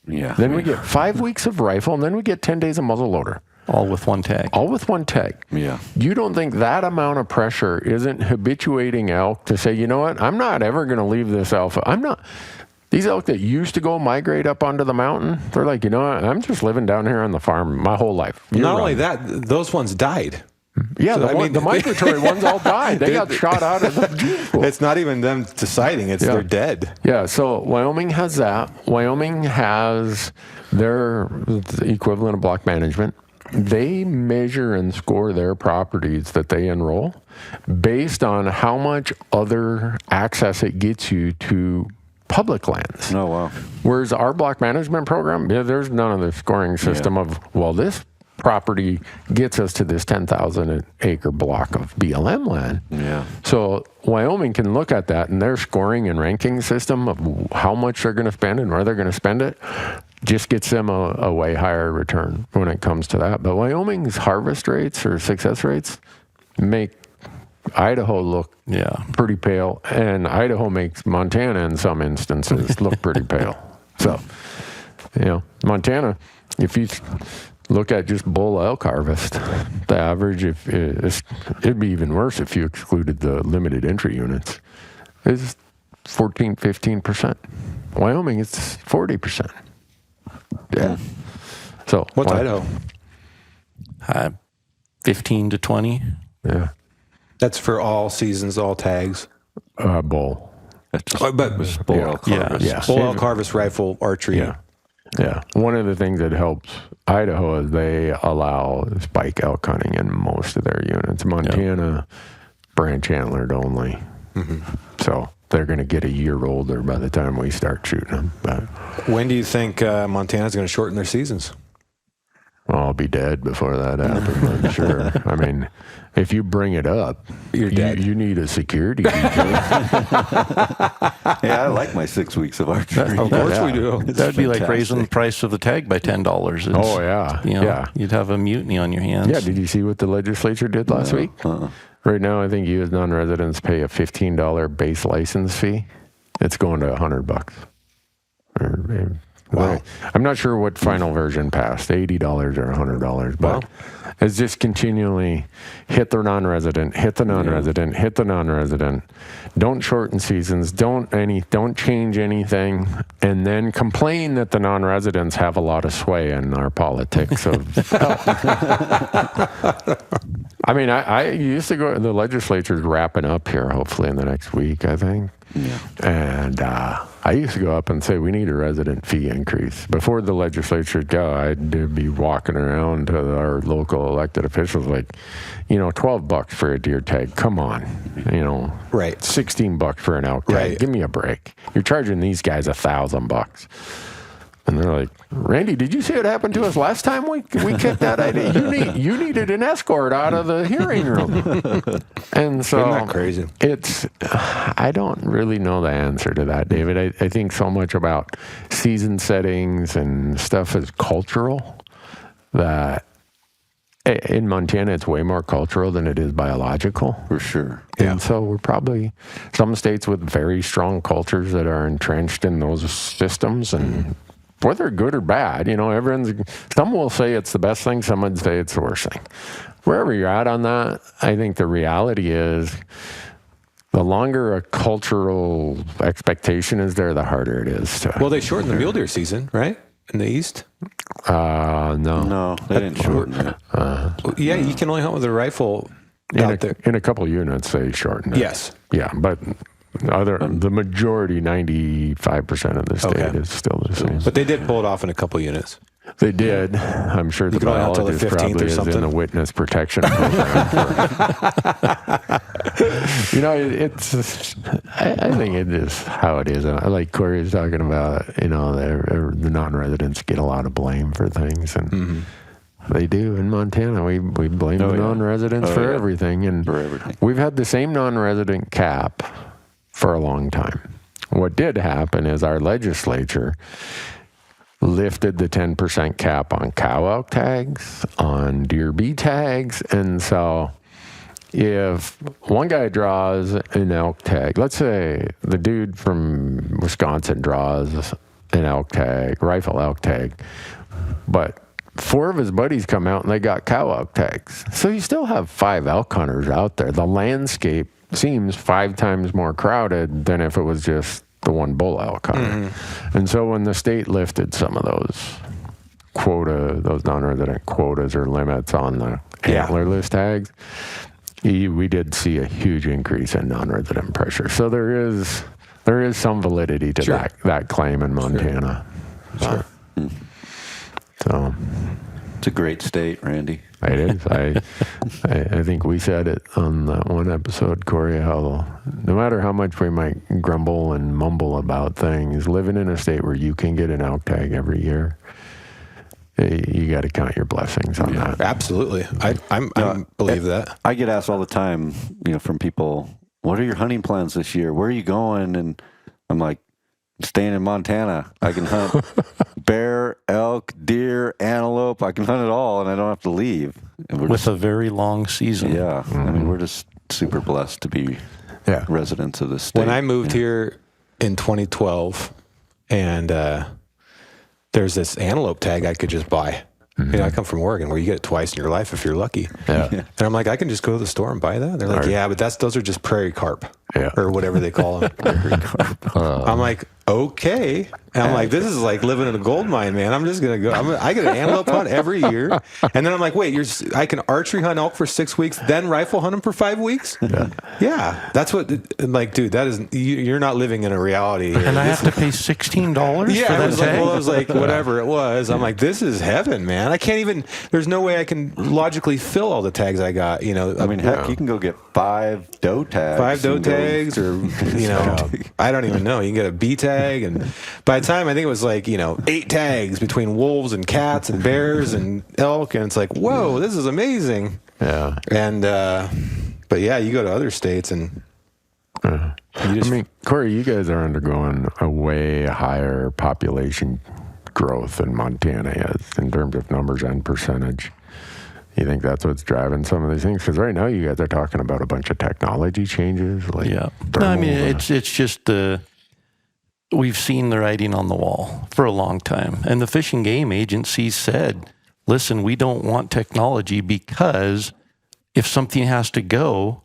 Then we get 5 weeks of rifle, and then we get 10 days of muzzleloader. All with one tag. All with one tag. Yeah. You don't think that amount of pressure isn't habituating elk to say, you know what, I'm not ever going to leave this alpha. These elk that used to go migrate up onto the mountain, they're like, you know what, I'm just living down here on the farm my whole life. Not only that, those ones died. Yeah, so, the migratory ones all died. They got shot out of the gene pool. It's not even them deciding, they're dead. Yeah, so Wyoming has that. Wyoming has their equivalent of block management. They measure and score their properties that they enroll based on how much other access it gets you to public lands. Oh, wow. Whereas our block management program, there's none of the scoring system of, well, this property gets us to this 10,000 acre block of BLM land. Yeah. So Wyoming can look at that, and their scoring and ranking system of how much they're going to spend and where they're going to spend it just gets them a way higher return when it comes to that. But Wyoming's harvest rates or success rates make Idaho look pretty pale, and Idaho makes Montana in some instances look pretty pale. So, Montana, if you look at just bull elk harvest, the average, it'd be even worse if you excluded the limited entry units, is 14, 15%. Wyoming, it's 40%. Yeah. So what's Idaho? 15 to 20. Yeah. That's for all seasons, all tags. Bull. But bull elk harvest. Bull elk harvest, rifle, archery. Yeah. One of the things that helps Idaho is they allow spike elk hunting in most of their units. Montana, branch antlered only. So they're going to get a year older by the time we start shooting them. But when do you think Montana's going to shorten their seasons? Well, I'll be dead before that happens, I'm sure. I mean, if you bring it up, you're dead. You need a security detail. Yeah, I like my 6 weeks of archery. Of course we do. That'd be like raising the price of the tag by $10. Oh, yeah. You'd have a mutiny on your hands. Yeah, did you see what the legislature did last week? Right now, I think U.S. non-residents pay a $15 base license fee. It's going to $100. Wow. I'm not sure what final version passed, $80 or $100, but it's just continually hit the non-resident, hit the non-resident, hit the non-resident. Don't shorten seasons, don't change anything, and then complain that the non-residents have a lot of sway in our politics of I mean, I used to go, the legislature's wrapping up here hopefully in the next week, I think. Yeah. And I used to go up and say, we need a resident fee increase. Before the legislature would go, I'd be walking around to our local elected officials like, $12 for a deer tag. Come on. Right. $16 for an elk tag. Right. Give me a break. You're charging these guys $1,000. And they're like, Randy, did you see what happened to us last time we kicked that idea? You needed an escort out of the hearing room. And so Isn't that crazy? I don't really know the answer to that, David. I think so much about season settings and stuff is cultural that in Montana it's way more cultural than it is biological. For sure. And so we're probably some states with very strong cultures that are entrenched in those systems, and whether good or bad, some will say it's the best thing, some would say it's the worst thing. Wherever you're at on that, I think the reality is the longer a cultural expectation is there, the harder it is to. Well, they shortened the mule deer season, right? In the east? No. No, they didn't shorten it. Yeah, you can only hunt with a rifle out there. In a couple units, they shortened it. Yes. Yeah, but the majority, 95% of the state is still the same. But they did pull it off in a couple units. They did. I'm sure the can only hunt till the biologist 15th probably or is something. in the witness protection program. I think it is how it is. Like Corey was talking about, the non-residents get a lot of blame for things, and they do in Montana. We blame the non-residents for everything, and For everything. we've had the same non-resident cap for a long time. What did happen is our legislature lifted the 10% cap on cow elk tags, on deer bee tags, and so if one guy draws an elk tag, let's say the dude from Wisconsin draws an elk tag, rifle elk tag, but 4 of his buddies come out and they got cow elk tags. So you still have 5 elk hunters out there. The landscape seems 5 times more crowded than if it was just the one bull elk hunter. And so when the state lifted some of those those non-resident quotas or limits on the antlerless tags, we did see a huge increase in non-resident pressure. So there is some validity to that claim in Montana. Sure. So It's a great state, Randy. it is. I think we said it on that one episode, Corey, how no matter how much we might grumble and mumble about things, living in a state where you can get an elk tag every year, you got to count your blessings on that. Absolutely. I believe that. I get asked all the time, from people, what are your hunting plans this year? Where are you going? And I'm like, staying in Montana. I can hunt bear, elk, deer, antelope. I can hunt it all, and I don't have to leave. With a very long season. Yeah. I mean, we're just super blessed to be residents of this state. When I moved here in 2012, and there's this antelope tag I could just buy. I come from Oregon where you get it twice in your life if you're lucky. Yeah. And I'm like, I can just go to the store and buy that? They're like, yeah, but those are just prairie carp or whatever they call them. Prairie carp. I'm like, okay. And I'm like, this is like living in a gold mine, man. I'm just going to go. I get an antelope hunt every year. And then I'm like, wait, I can archery hunt elk for 6 weeks, then rifle hunt them for 5 weeks? Yeah. That's what, like, dude, that is, you're not living in a reality here. And I have to pay $16 for that tag? I was like, whatever it was. I'm like, this is heaven, man. I can't even, there's no way I can logically fill all the tags I got, I mean, heck, you can go get 5 doe tags. 5 doe tags or, I don't even know. You can get a bee tag. And by the time, I think it was like, 8 tags between wolves and cats and bears and elk. And it's like, whoa, this is amazing. Yeah. And, but yeah, you go to other states and Corey, you guys are undergoing a way higher population growth than Montana is in terms of numbers and percentage. You think that's what's driving some of these things? Because right now you guys are talking about a bunch of technology changes. No, I mean, it's just we've seen the writing on the wall for a long time. And the Fish and Game agencies said, listen, we don't want technology because if something has to go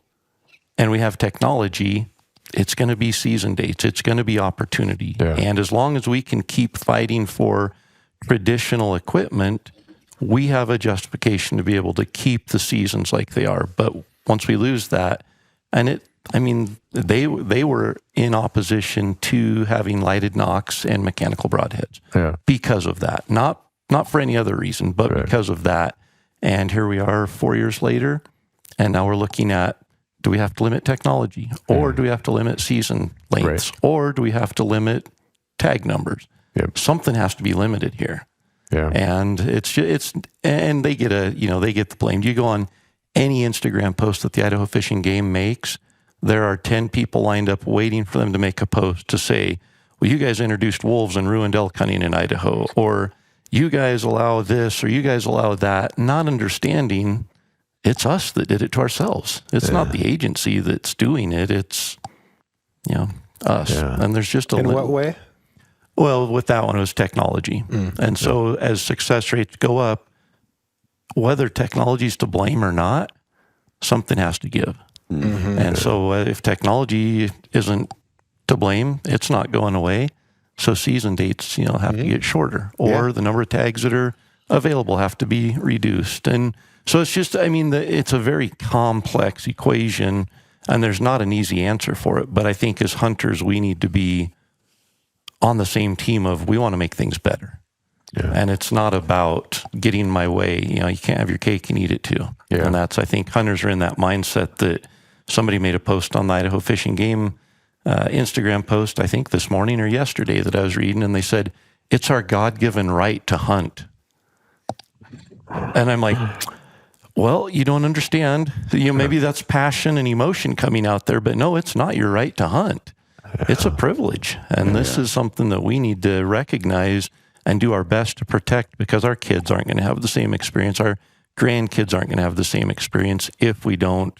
and we have technology, it's going to be season dates. It's going to be opportunity. Yeah. And as long as we can keep fighting for traditional equipment, we have a justification to be able to keep the seasons like they are. But once we lose that, and I mean, they were in opposition to having lighted nocks and mechanical broadheads because of that. Not for any other reason, but because of that. And here we are 4 years later, and now we're looking at, do we have to limit technology, or do we have to limit season lengths, or do we have to limit tag numbers? Something has to be limited here. And and they get the blame. You go on any Instagram post that the Idaho Fish and Game makes, there are 10 people lined up waiting for them to make a post to say, well, you guys introduced wolves and ruined elk hunting in Idaho, or you guys allow this, or you guys allow that, not understanding it's us that did it to ourselves. It's not the agency that's doing it. It's, us. And there's just In what way? Well, with that one, it was technology. And so as success rates go up, whether technology's to blame or not, something has to give. And so if technology isn't to blame, it's not going away. So season dates, have to get shorter, or the number of tags that are available have to be reduced. And so it's just, it's a very complex equation, and there's not an easy answer for it. But I think as hunters, we need to be on the same team of, we want to make things better. And it's not about getting my way. You can't have your cake and eat it too. And I think hunters are in that mindset that somebody made a post on the Idaho Fish and Game Instagram post, I think this morning or yesterday, that I was reading, and they said, it's our God-given right to hunt. And I'm like, well, you don't understand. Maybe that's passion and emotion coming out there, but no, it's not your right to hunt. It's a privilege. And this is something that we need to recognize and do our best to protect, because our kids aren't going to have the same experience. Our grandkids aren't going to have the same experience if we don't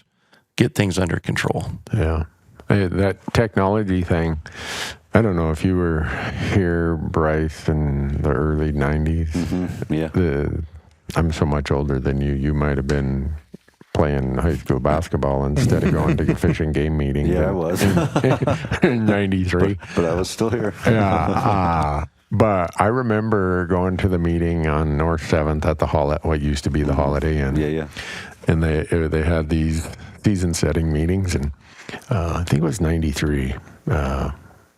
get things under control. That technology thing, I don't know if you were here, Bryce, in the early 90s. I'm so much older than you. You might have been playing high school basketball instead of going to fish and game meetings. I was. In 93. But I was still here. But I remember going to the meeting on North 7th at the what used to be the Holiday Inn. And they had these season-setting meetings, and I think it was 93.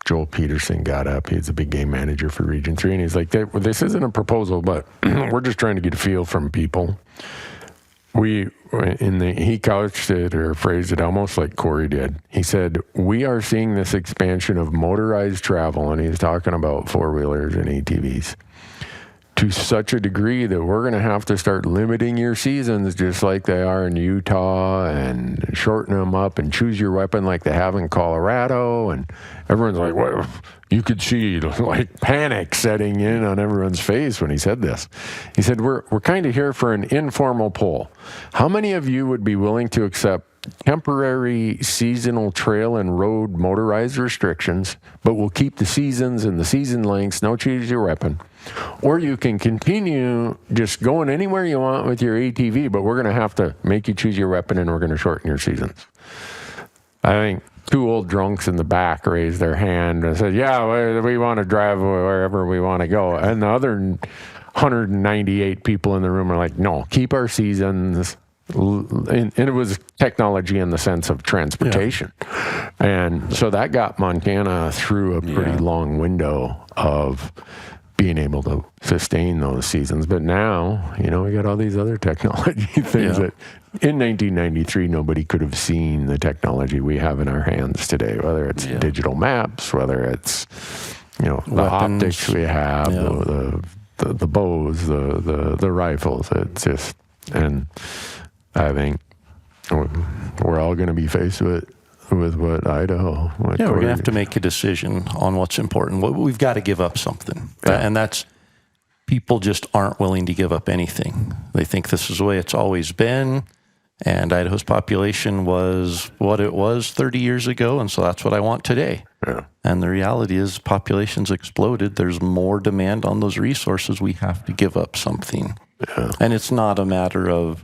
Joel Peterson got up. He's a big game manager for Region 3, and he's like, this isn't a proposal, but we're just trying to get a feel from people. He couched it or phrased it almost like Corey did. He said, we are seeing this expansion of motorized travel, and he's talking about four-wheelers and ATVs, to such a degree that we're going to have to start limiting your seasons just like they are in Utah, and shorten them up and choose your weapon like they have in Colorado. And everyone's like, what? You could see like panic setting in on everyone's face when he said this. He said, we're kind of here for an informal poll. How many of you would be willing to accept temporary seasonal trail and road motorized restrictions, but we'll keep the seasons and the season lengths, no choose your weapon? Or you can continue just going anywhere you want with your ATV, but we're going to have to make you choose your weapon, and we're going to shorten your seasons. I think two old drunks in the back raised their hand and said, we want to drive wherever we want to go. And the other 198 people in the room are like, no, keep our seasons. And it was technology in the sense of transportation. And so that got Montana through a pretty long window of being able to sustain those seasons. But now, we got all these other technology things that in 1993, nobody could have seen the technology we have in our hands today, whether it's digital maps, whether it's, the optics we have, the bows, the rifles. It's just, and I think we're all going to be faced with what Idaho. We're going to have to make a decision on what's important. We've got to give up something. And that's, people just aren't willing to give up anything. They think this is the way it's always been. And Idaho's population was what it was 30 years ago. And so that's what I want today. And the reality is population's exploded. There's more demand on those resources. We have to give up something. And it's not a matter of,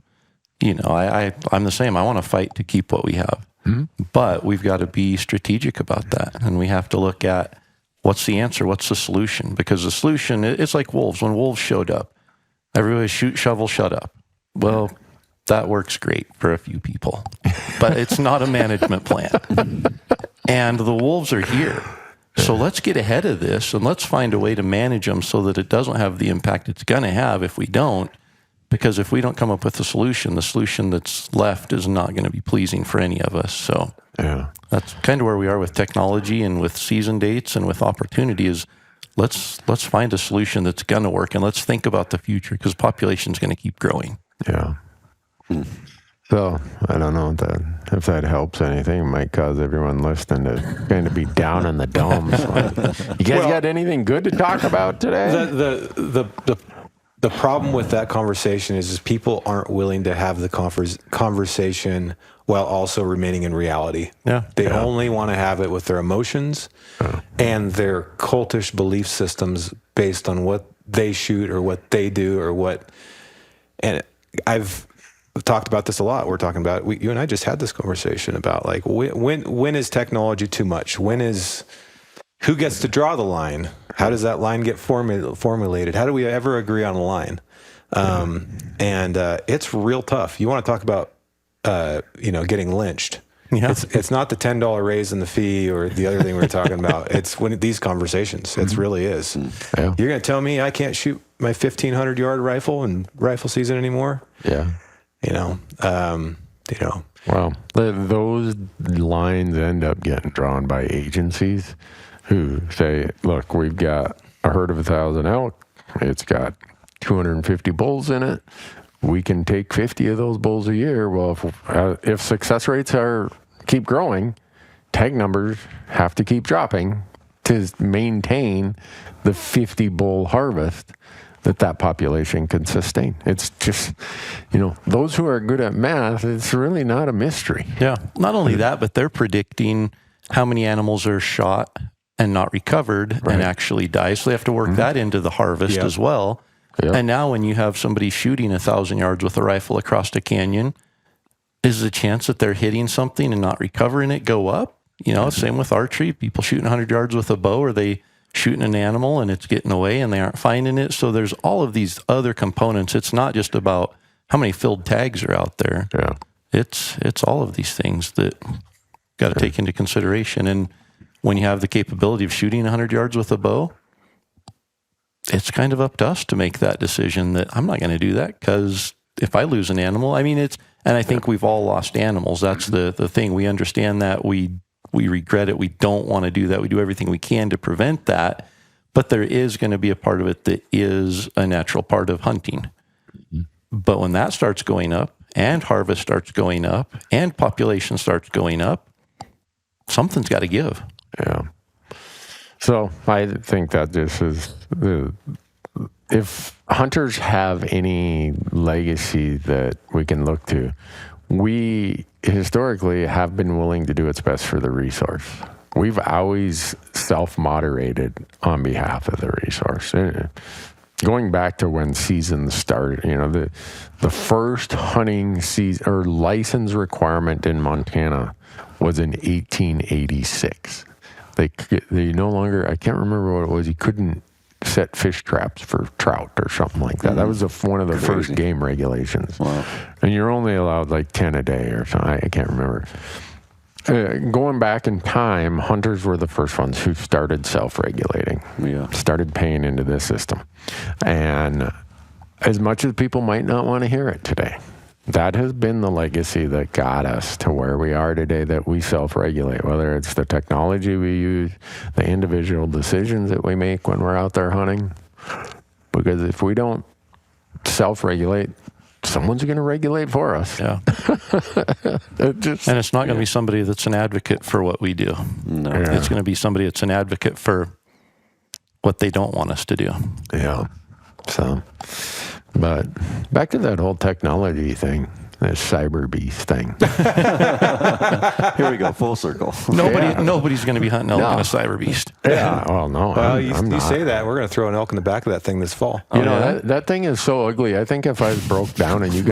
I'm the same. I want to fight to keep what we have. But we've got to be strategic about that. And we have to look at what's the answer, what's the solution? Because the solution, it's like wolves. When wolves showed up, everybody shoot, shovel, shut up. Well, That works great for a few people, but it's not a management plan. And the wolves are here. So let's get ahead of this and let's find a way to manage them so that it doesn't have the impact it's going to have if we don't. Because if we don't come up with a solution, the solution that's left is not going to be pleasing for any of us. So that's kind of where we are with technology and with season dates and with opportunity is let's find a solution that's going to work and let's think about the future because population is going to keep growing. Yeah. So I don't know if that helps anything. It might cause everyone listening to kind of be down in the dumps. You guys got anything good to talk about today? The problem with that conversation is people aren't willing to have the conversation while also remaining in reality. Yeah. They only want to have it with their emotions and their cultish belief systems based on what they shoot or what they do or what. And I've talked about this a lot. We're talking about you and I just had this conversation about like when is technology too much? Who gets to draw the line? How does that line get formulated? How do we ever agree on a line? And it's real tough. You want to talk about getting lynched. Yeah. It's not the $10 raise in the fee or the other thing we were talking about. It's when these conversations. It really is. Yeah. You're going to tell me I can't shoot my 1,500-yard rifle in rifle season anymore? Yeah. Well, those lines end up getting drawn by agencies who say, look, we've got a herd of 1,000 elk. It's got 250 bulls in it. We can take 50 of those bulls a year. Well, if success rates keep growing, tag numbers have to keep dropping to maintain the 50 bull harvest that population can sustain. It's just, those who are good at math, it's really not a mystery. Yeah. Not only that, but they're predicting how many animals are shot and not recovered and actually die. So they have to work that into the harvest as well. Yep. And now when you have somebody shooting 1,000 yards with a rifle across a canyon, is the chance that they're hitting something and not recovering it go up? Same with archery. People shooting 100 yards with a bow, or they shooting an animal and it's getting away and they aren't finding it. So there's all of these other components. It's not just about how many filled tags are out there. Yeah. It's all of these things that got to take into consideration. And when you have the capability of shooting 100 yards with a bow, it's kind of up to us to make that decision that I'm not going to do that because if I lose an animal, and I think we've all lost animals. That's the thing. We understand that. We regret it. We don't want to do that. We do everything we can to prevent that. But there is going to be a part of it that is a natural part of hunting. But when that starts going up and harvest starts going up and population starts going up, something's got to give. Yeah. So I think that this is if hunters have any legacy that we can look to, we historically have been willing to do what's best for the resource. We've always self-moderated on behalf of the resource. Going back to when seasons started, the first hunting season or license requirement in Montana was in 1886. They no longer, I can't remember what it was, you couldn't set fish traps for trout or something like that. That was one of the first game regulations. Wow. And you're only allowed like 10 a day or something. I can't remember. Going back in time, hunters were the first ones who started self-regulating, started paying into this system. And as much as people might not want to hear it today, that has been the legacy that got us to where we are today, that we self-regulate, whether it's the technology we use, the individual decisions that we make when we're out there hunting. Because if we don't self-regulate, someone's going to regulate for us. Yeah. And it's not going to be somebody that's an advocate for what we do. No. Yeah. It's going to be somebody that's an advocate for what they don't want us to do. Yeah. So, but back to that whole technology thing, this cyber beast thing. Here we go, full circle. Nobody's going to be hunting elk in a cyber beast. Yeah, well, no. Well, you say that, we're going to throw an elk in the back of that thing this fall. That thing is so ugly. I think if I broke down and you